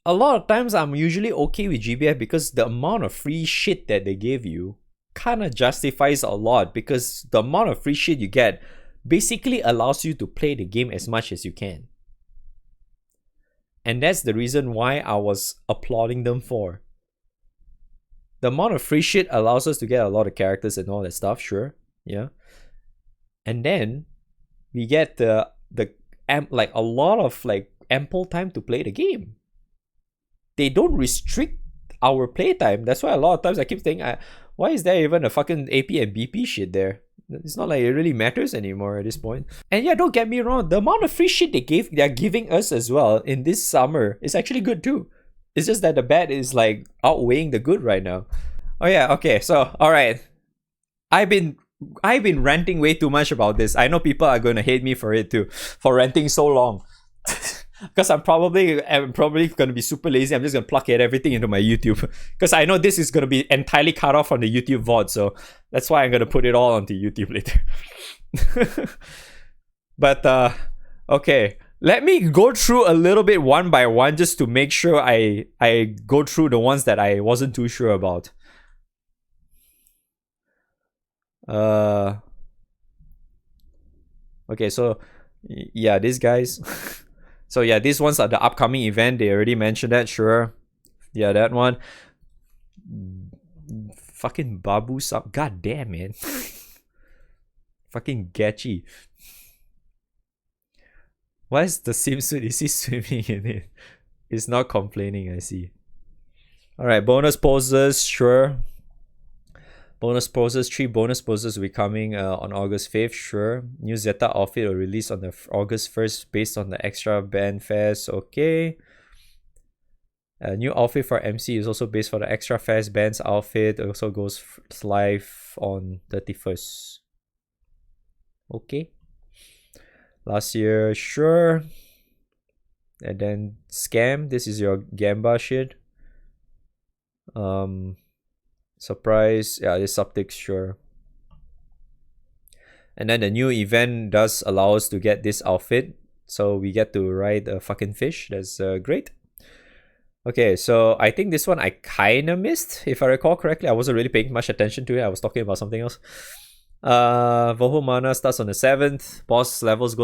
A lot of times I'm usually okay with GBF because the amount of free shit that they give you kind of justifies a lot, because the amount of free shit you get basically allows you to play the game as much as you can. And that's the reason why I was applauding them for. The amount of free shit allows us to get a lot of characters and all that stuff, sure. Yeah. And then we get like a lot of like ample time to play the game. They don't restrict our playtime. That's why a lot of times I keep thinking, why is there even a fucking AP and BP shit there? It's not like it really matters anymore at this point. And yeah, don't get me wrong, the amount of free shit they're giving us as well in this summer is actually good too. It's just that the bad is like outweighing the good right now. Oh yeah, okay, so alright. I've been ranting way too much about this. I know people are gonna hate me for it too, for ranting so long. Because I'm probably gonna be super lazy. I'm just gonna plug everything into my YouTube. Because I know this is gonna be entirely cut off from the YouTube VOD, so that's why I'm gonna put it all onto YouTube later. But okay. Let me go through a little bit one by one just to make sure I go through the ones that I wasn't too sure about. Okay, so yeah, these guys. So yeah, these ones are the upcoming event. They already mentioned that, sure. Yeah, that one. Fucking Babu Sub. God damn, man. Fucking Gachi. Why is the swimsuit? Is he swimming in it? He's not complaining, I see. Alright, bonus poses, sure. Bonus poses, 3 bonus poses will be coming on August 5th, sure. New Zeta outfit will release on the August 1st based on the extra band fest, okay. A new outfit for MC is also based for the extra fest band's outfit. It also goes live on 31st. Okay. Last year, sure. And then Scam, this is your Gamba shit. Surprise, yeah, this Subtext, sure. And then the new event does allow us to get this outfit. So we get to ride a fucking fish. That's great. Okay, so I think this one I kind of missed. If I recall correctly, I wasn't really paying much attention to it. I was talking about something else. Vohu Mana starts on the 7th. Boss levels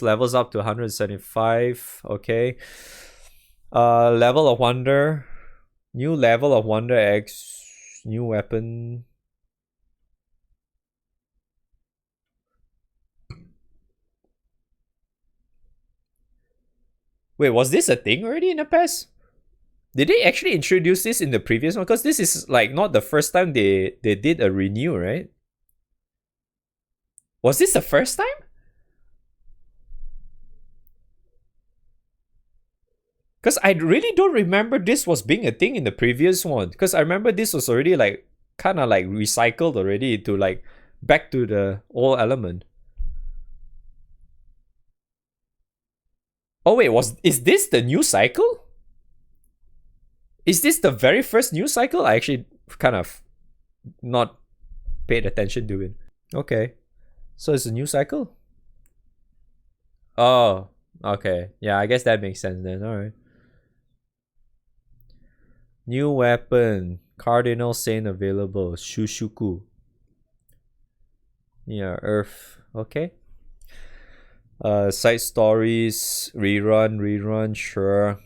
levels up to 175. Okay. Level of Wonder. New level of Wonder X. New weapon. Wait, was this a thing already in the past? Did they actually introduce this in the previous one? Because this is like not the first time they did a renew, right? Was this the first time? Because I really don't remember this was being a thing in the previous one. Because I remember this was already like kind of like recycled already to like back to the old element. Oh wait, is this the new cycle? Is this the very first new cycle? I actually kind of not paid attention to it. Okay. So it's a new cycle? Oh, okay. Yeah, I guess that makes sense then. Alright. New weapon. Cardinal Saint available. Shushuku. Yeah, Earth. Okay. Side stories. Rerun, sure.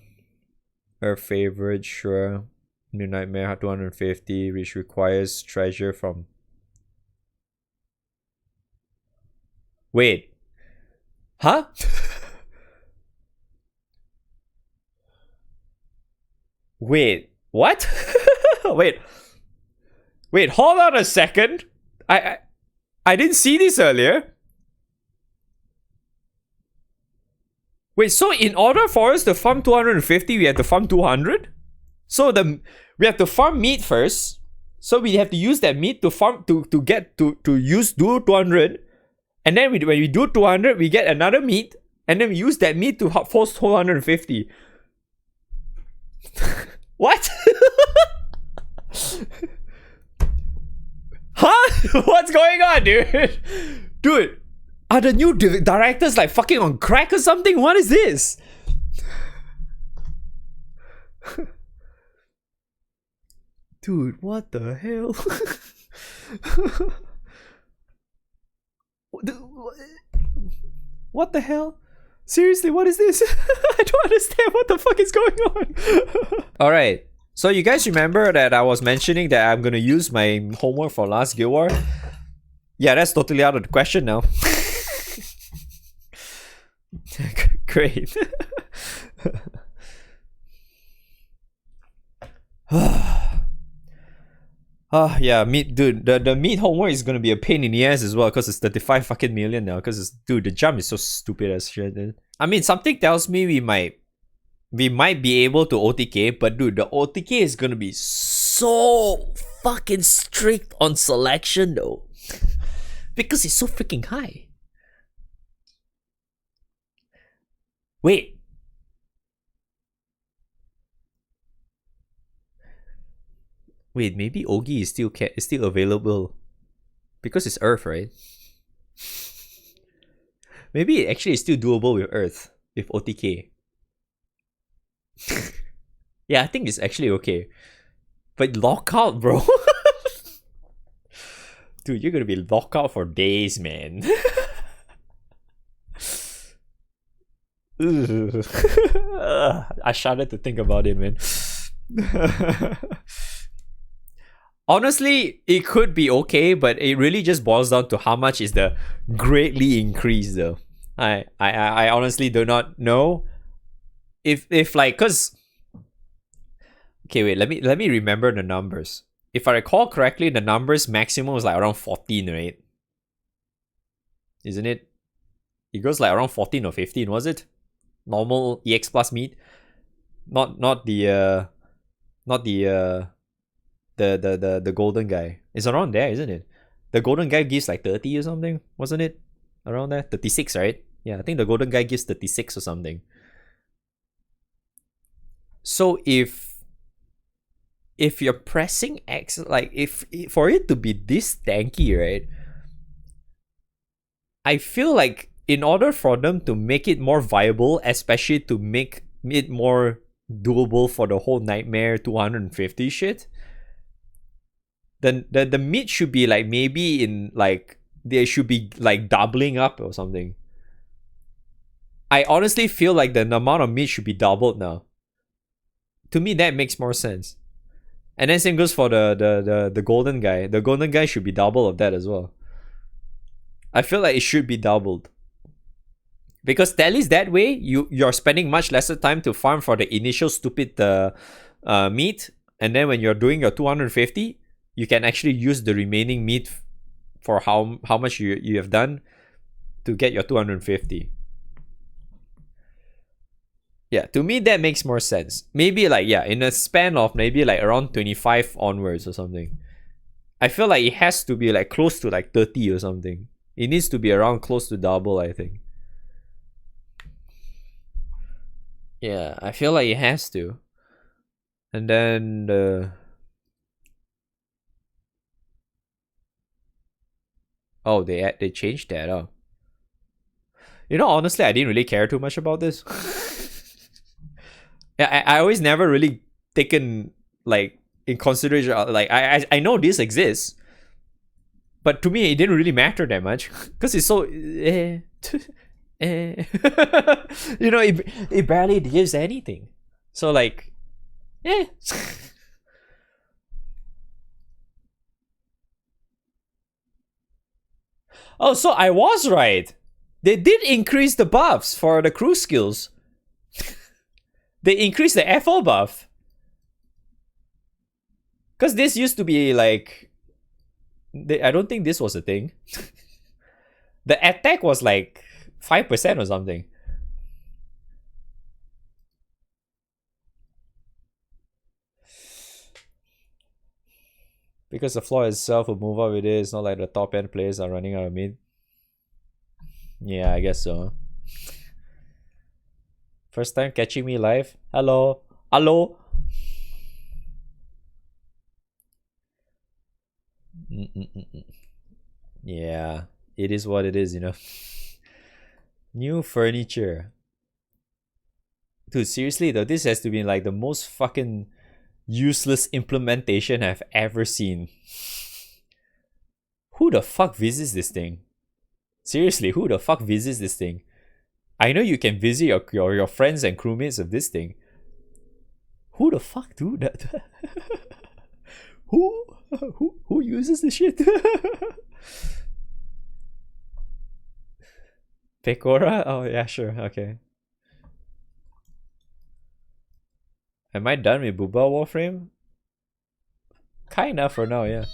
Her favorite, sure. New Nightmare 250, which requires treasure from. Wait. Huh? Wait. What? Wait, hold on a second. I didn't see this earlier. Wait, so in order for us to farm 250, we have to farm 200? So we have to farm meat first. So we have to use that meat to farm to do 200. And then when we do 200, we get another meat. And then we use that meat to force 250. What? Huh? What's going on, dude? Dude, are the new directors like fucking on crack or something? What is this? Dude, what the hell? What the hell? Seriously, what is this? I don't understand what the fuck is going on. Alright, so you guys remember that I was mentioning that I'm gonna use my homework for last Guild War? Yeah, that's totally out of the question now. Great. Yeah, meat, dude. The meat homework is gonna be a pain in the ass as well because it's 35 fucking million now. Because dude, the jump is so stupid as shit. Dude. I mean, something tells me we might be able to OTK, but dude, the OTK is gonna be so fucking strict on selection though, because it's so freaking high. Wait. Wait, maybe Ogi is still available because it's Earth, right? Maybe it actually is still doable with Earth with OTK. Yeah, I think it's actually okay. But lockout, bro. Dude, you're gonna be locked out for days, man. I shudder to think about it, man. Honestly, it could be okay, but it really just boils down to how much is the greatly increased though. I honestly do not know if like, cause okay, wait, let me remember the numbers. If I recall correctly, the numbers maximum was like around 14, right? Isn't it? It goes like around 14 or 15, was it? Normal EX plus meat, not the golden guy. It's around there, isn't it? The golden guy gives like 30 or something, wasn't it? Around there, 36, right? Yeah, I think the golden guy gives 36 or something. So if you're pressing X, like if for it to be this tanky, right? I feel like in order for them to make it more viable, especially to make it more doable for the whole Nightmare 250 shit, then the meat should be like maybe in like they should be like doubling up or something. I honestly feel like the amount of meat should be doubled now. To me, that makes more sense. And then same goes for the golden guy. The golden guy should be double of that as well. I feel like it should be doubled. Because at least that way, you're spending much lesser time to farm for the initial stupid meat. And then when you're doing your 250, you can actually use the remaining meat for how much you have done to get your 250. Yeah, to me that makes more sense. Maybe like, yeah, in a span of maybe like around 25 onwards or something. I feel like it has to be like close to like 30 or something. It needs to be around close to double, I think. Yeah, I feel like it has to. And then oh, they changed that. Oh, you know, honestly, I didn't really care too much about this. Yeah, I always never really taken like in consideration. Like I know this exists, but to me it didn't really matter that much because it's so. You know, it barely gives anything. So like, eh. Oh, so I was right. They did increase the buffs for the crew skills. They increased the FO buff. Because this used to be like... I don't think this was a thing. The attack was like 5% or something. Because the floor itself will move up with it. It's not like the top end players are running out of mid. Yeah, I guess so. First time catching me live. Hello. Hello. Yeah, it is what it is, you know. New furniture. Dude, seriously though, this has to be like the most fucking useless implementation I've ever seen. Who the fuck visits this thing? Seriously, who the fuck visits this thing? I know you can visit your friends and crewmates of this thing. Who the fuck do that? Who uses this shit? Pecora? Oh yeah, sure, okay. Am I done with Booba Warframe? Kinda for now, yeah.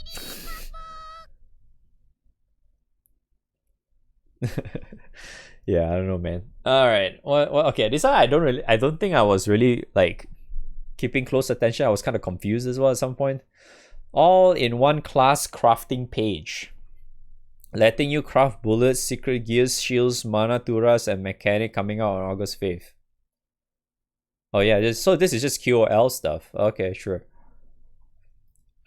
Yeah, I don't know, man. All right. Well, okay. This one I don't think I was really like keeping close attention. I was kind of confused as well at some point. All in one class crafting page, letting you craft bullets, secret gears, shields, mana turas, and mechanic coming out on August 5th. Oh yeah, so this is just QOL stuff. Okay, sure.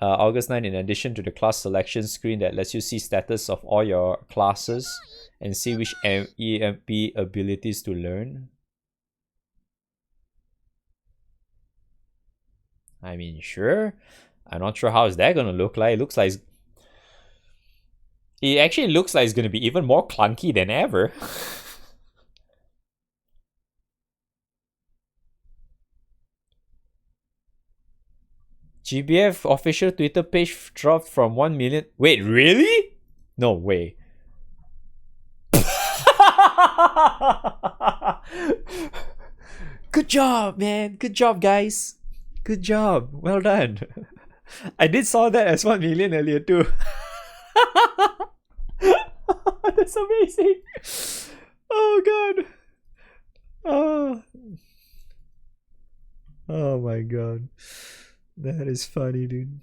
August 9, in addition to the class selection screen that lets you see status of all your classes and see which EMP abilities to learn. I mean, sure. I'm not sure how is that gonna look like. It actually looks like it's gonna be even more clunky than ever. GBF official Twitter page dropped from 1 million. Wait, really? No way. Good job, man. Good job, guys. Good job. Well done. I did saw that as 1 million earlier too. That's amazing. Oh god. Oh my god. That is funny, dude.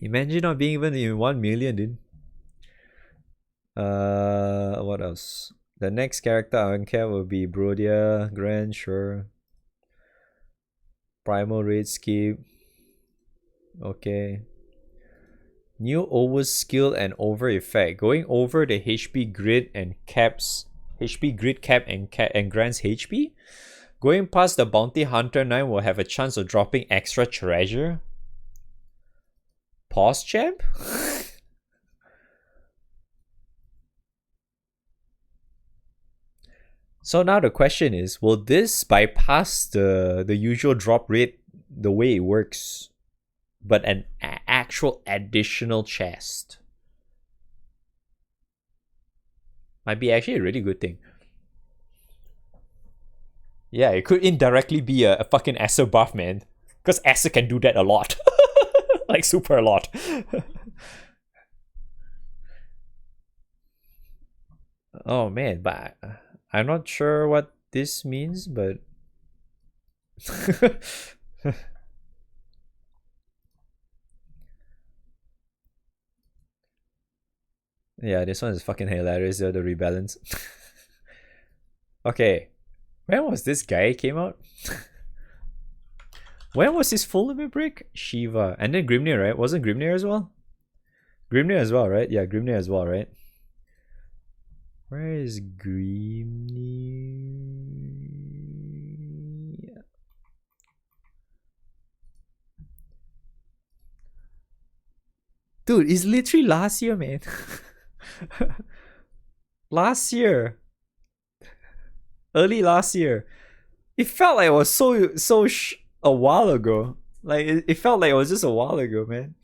Imagine not being even in 1 million, dude. What else? The next character I don't care will be Brodia, Grand, sure. Primal Raid Skip. Okay. New over skill and over effect. Going over the HP grid and caps. HP grid cap and grants HP. Going past the Bounty Hunter 9 will have a chance of dropping extra treasure. Pause champ? So now the question is, will this bypass the usual drop rate the way it works, but an actual additional chest? Might be actually a really good thing. Yeah, it could indirectly be a fucking Acer buff, man. Because Acer can do that a lot. Like, super a lot. Oh, man, but I'm not sure what this means, but... Yeah, this one is fucking hilarious, the rebalance. Okay. When was this guy came out? When was his full limit break? Shiva. And then Grimnir, right? Wasn't Grimnir as well? Grimnir as well, right? Yeah, Grimnir as well, right? Where is Grimnir? Dude, it's literally last year, man. Last year. Early last year. It felt like it was a while ago. Like it felt like it was just a while ago, man.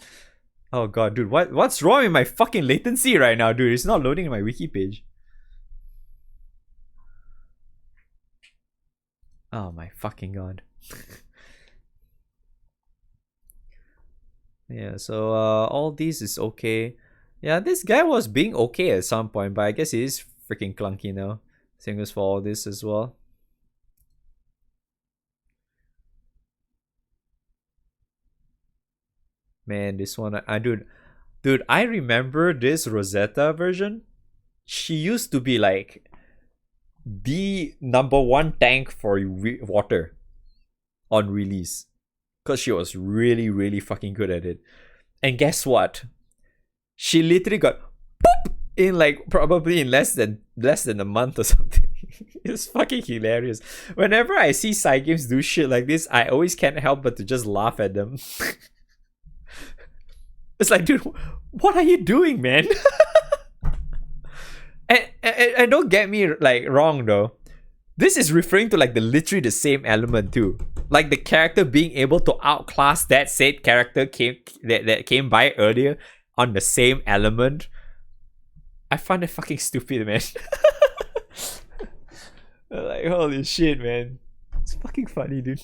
Oh god, dude, what's wrong with my fucking latency right now, dude? It's not loading my wiki page. Oh my fucking god. Yeah, so all these is okay. Yeah, this guy was being okay at some point, but I guess he is freaking clunky now. Same goes for all this as well. Man, this one, dude, I remember this Rosetta version. She used to be like the #1 tank for water on release, because she was really, really fucking good at it. And guess what? She literally got boop in like probably in less than a month or something. It's fucking hilarious. Whenever I see side games do shit like this, I always can't help but to just laugh at them. It's like, dude, what are you doing, man? and don't get me like wrong though. This is referring to like literally the same element too. Like the character being able to outclass that said character that came by earlier on the same element. I find it fucking stupid, man. Like, holy shit, man. It's fucking funny, dude.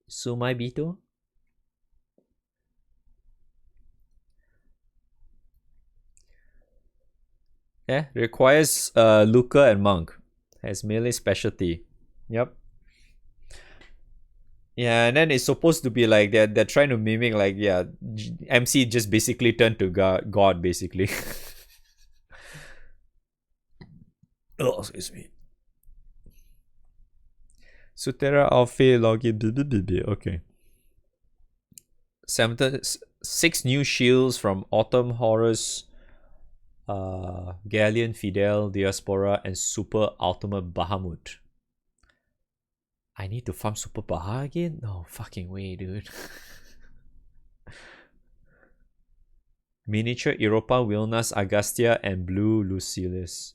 Sumai Bito? Yeah, requires Luca and Monk. Has melee specialty. Yep. Yeah, and then it's supposed to be like they're trying to mimic like, yeah, MC just basically turned to God basically. Oh, excuse me. Sutera Alpha login. Okay. 6 new shields from Autumn Horus, Galleon, Fidel, Diaspora, and Super Ultimate Bahamut. I need to farm Super Baha again? No fucking way, dude. Miniature Europa, Wilnas, Agastia, and Blue Lucilius.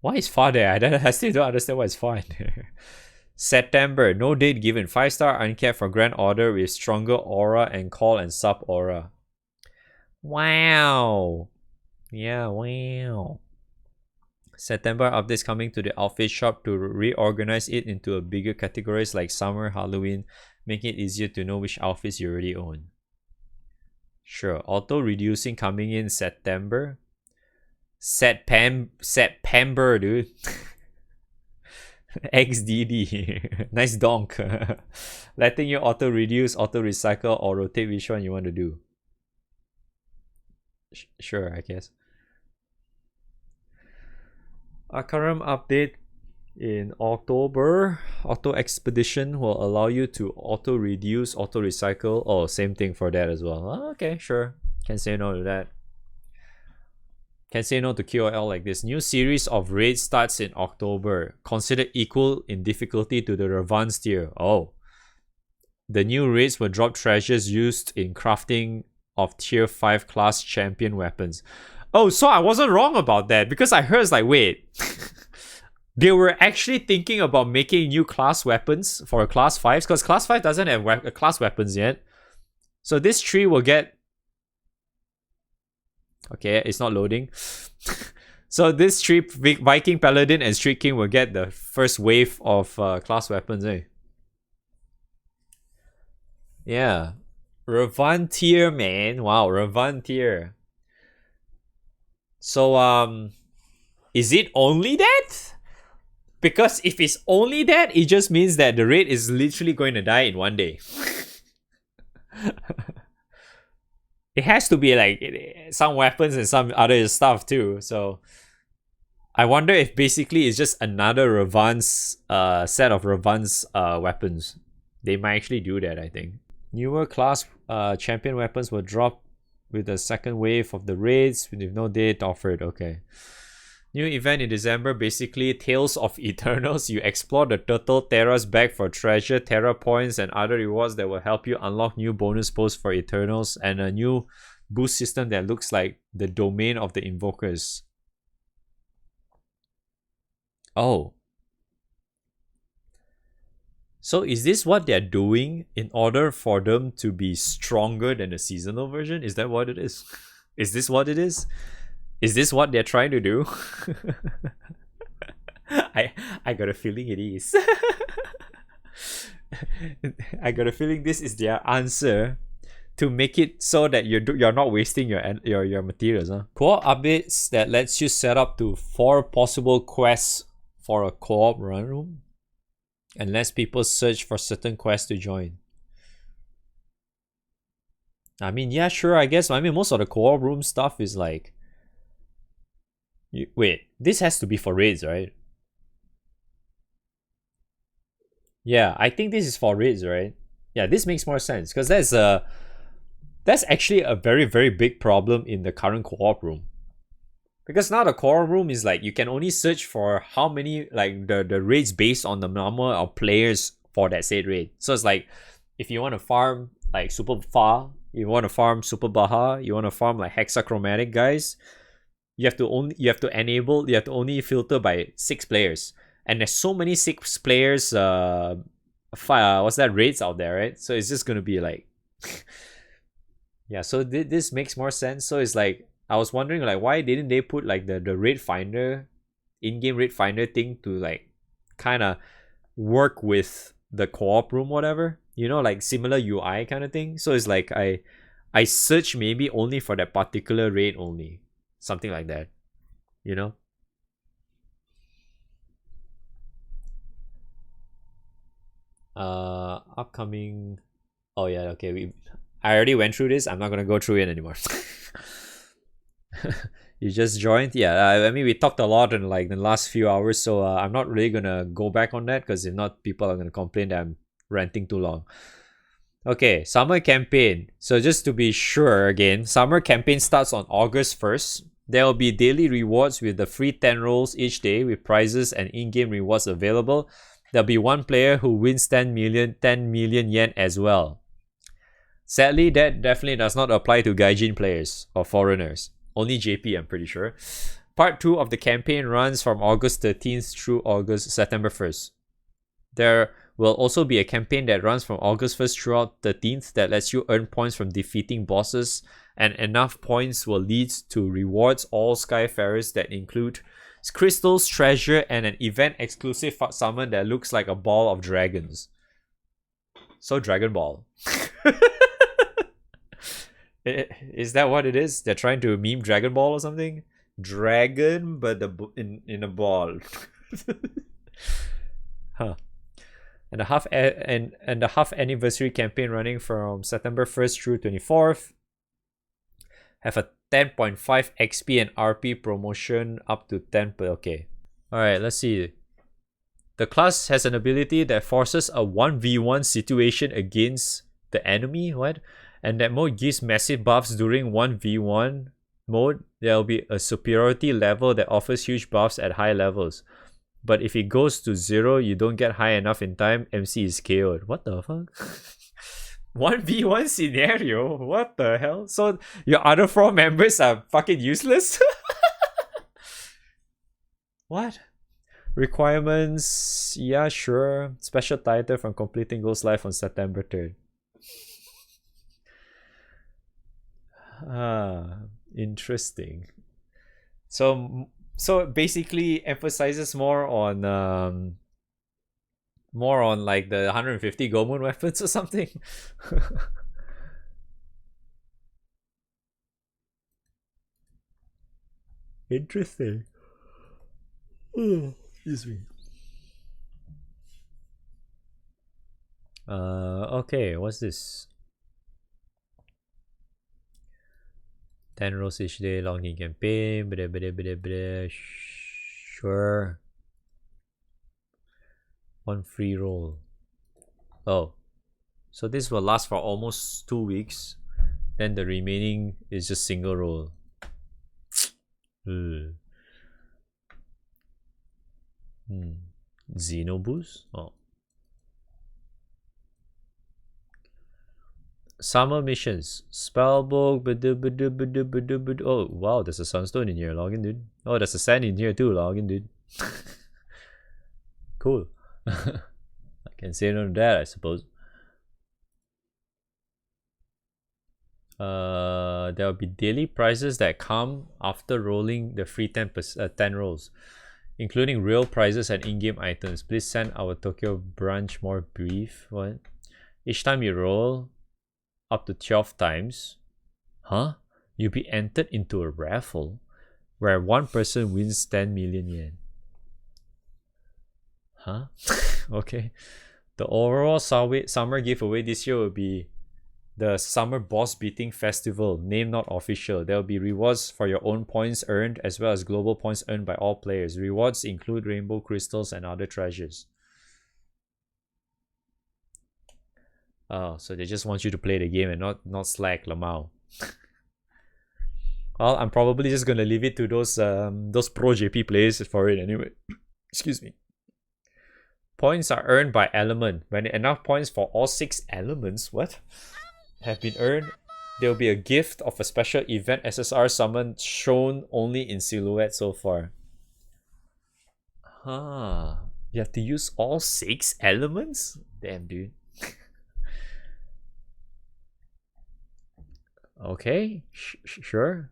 Why is far there? I still don't understand why it's far there. September, no date given. 5-star uncapped for Grand Order with stronger aura and call and sub aura. Wow. Yeah, wow. September updates coming to the outfit shop to reorganize it into a bigger categories like summer, Halloween, making it easier to know which outfits you already own. Sure. Auto reducing coming in September. September, dude. XDD. Nice donk. Letting you auto reduce, auto recycle, or rotate, which one you want to do. Sure, I guess. Our current update in October, auto expedition will allow you to auto reduce, auto recycle. Oh, same thing for that as well. Oh, okay, sure. Can say no to that. Can say no to QOL like this. New series of raids starts in October. Considered equal in difficulty to the advanced tier. Oh. The new raids will drop treasures used in crafting of tier 5 class champion weapons. Oh, so I wasn't wrong about that, because I heard it's like, wait. They were actually thinking about making new class weapons for class 5s, because class 5 doesn't have class weapons yet. So this tree will get... Okay, it's not loading. So this tree, Viking, Paladin, and Street King will get the first wave of class weapons, eh? Yeah. Revantier, man. Wow, Revantier. So, is it only that? Because if it's only that, it just means that the raid is literally going to die in one day. It has to be like some weapons and some other stuff too. So I wonder if basically it's just another Revan's set of Revan's weapons. They might actually do that, I think. Newer class champion weapons will drop with the second wave of the raids with no date offered. Okay. New event in December, basically Tales of Eternals. You explore the Turtle Terra's bag for treasure, Terra points, and other rewards that will help you unlock new bonus posts for Eternals, and a new boost system that looks like the domain of the invokers. Oh. So is this what they're doing in order for them to be stronger than the seasonal version? Is that what it is? Is this what it is? Is this what they're trying to do? I got a feeling it is. I got a feeling this is their answer to make it so that you're not wasting your materials. Huh? Co-op updates that lets you set up to 4 possible quests for a co-op run room, and lets people search for certain quests to join. I mean, yeah, sure, I guess. I mean, most of the co-op room stuff is like... Wait, this has to be for raids, right? Yeah, I think this is for raids, right? Yeah, this makes more sense, because that's actually a very, very big problem in the current co-op room. Because now the co-op room is like, you can only search for how many, like, the raids based on the number of players for that said raid. So it's like, if you want to farm like Super Far, you want to farm Super Baha, you want to farm like Hexachromatic guys, you have to only filter by 6 players. And there's so many 6 players what's that, raids out there, right? So it's just gonna be like yeah, so this makes more sense. So it's like, I was wondering, like, why didn't they put like the raid finder, in-game raid finder thing to like kind of work with the co-op room, whatever, you know, like similar UI kind of thing. So it's like I search maybe only for that particular raid only, something like that, you know. Upcoming... Oh yeah, okay, I already went through this. I'm not gonna go through it anymore. You just joined? Yeah, I mean, we talked a lot in like the last few hours, so I'm not really gonna go back on that, because if not, people are gonna complain that I'm ranting too long. Okay, summer campaign. So just to be sure again, summer campaign starts on August 1st. There will be daily rewards with the free 10 rolls each day with prizes and in-game rewards available. There'll be one player who wins 10 million yen as well. Sadly, that definitely does not apply to Gaijin players or foreigners. Only JP, I'm pretty sure. Part 2 of the campaign runs from August 13th through September 1st. There will also be a campaign that runs from August 1st throughout 13th that lets you earn points from defeating bosses, and enough points will lead to rewards all Skyfarers that include crystals, treasure, and an event exclusive summon that looks like a ball of dragons. So Dragon Ball. Is that what it is? They're trying to meme Dragon Ball or something? Dragon, but in a ball. Huh. And the half anniversary campaign running from September 1st through 24th have a 10.5 XP and RP promotion up to 10 per. Okay. Alright, let's see. The class has an ability that forces a 1v1 situation against the enemy. What? And that mode gives massive buffs during 1v1 mode. There will be a superiority level that offers huge buffs at high levels. But if it goes to 0, you don't get high enough in time, MC is KO'd. What the fuck? 1v1 scenario? What the hell? So your other 4 members are fucking useless? What? Requirements? Yeah, sure. Special title from completing Ghost Life on September 3rd. Interesting. So basically emphasizes more on like the 150 Goemon weapons or something. Interesting. Excuse me. Okay, what's this? 10 rolls each day, login campaign. Sure. 1 free roll. Oh. So this will last for almost 2 weeks. Then the remaining is just single roll. Xenoboost? Oh. Summer missions. Spellbook. Oh, wow, there's a sunstone in here. Login, dude. Oh, there's a sand in here too. Login, dude. Cool. I can say no to that, I suppose. There will be daily prizes that come after rolling the free 10 rolls, including real prizes and in-game items. Please send our Tokyo branch more brief. What? Each time you roll up to 12 times, you'll be entered into a raffle where one person wins 10 million yen. Okay. The overall summer giveaway this year will be the Summer Boss Beating Festival, name not official. There will be rewards for your own points earned as well as global points earned by all players. Rewards include rainbow crystals and other treasures. Oh, so they just want you to play the game and not slack Lamau. Well, I'm probably just gonna leave it to those pro JP players for it anyway. Excuse me. Points are earned by element. When enough points for all 6 elements have been earned, there will be a gift of a special event SSR summon shown only in silhouette so far. You have to use all 6 elements? Damn, dude. Okay, sure.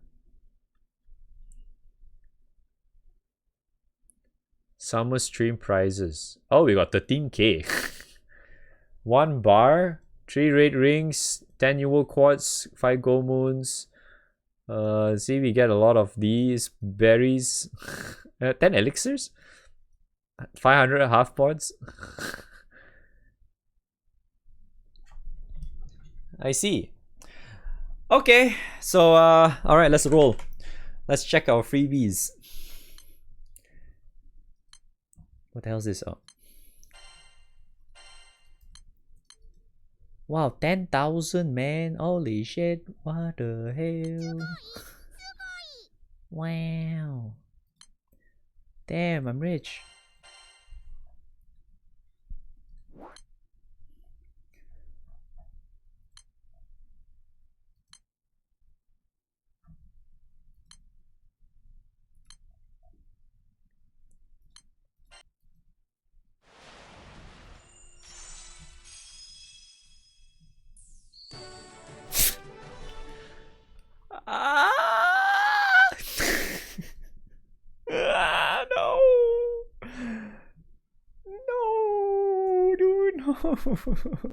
Summer stream prizes. Oh, we got 13k. 1 bar, 3 red rings, 10 Euro quartz, 5 gold moons. See, we get a lot of these berries. 10 elixirs, 500 half pods. I see. Okay, so all right, let's roll. Let's check our freebies. What the hell is this? Oh. Wow, 10,000, man. Holy shit. What the hell? Wow. Damn, I'm rich.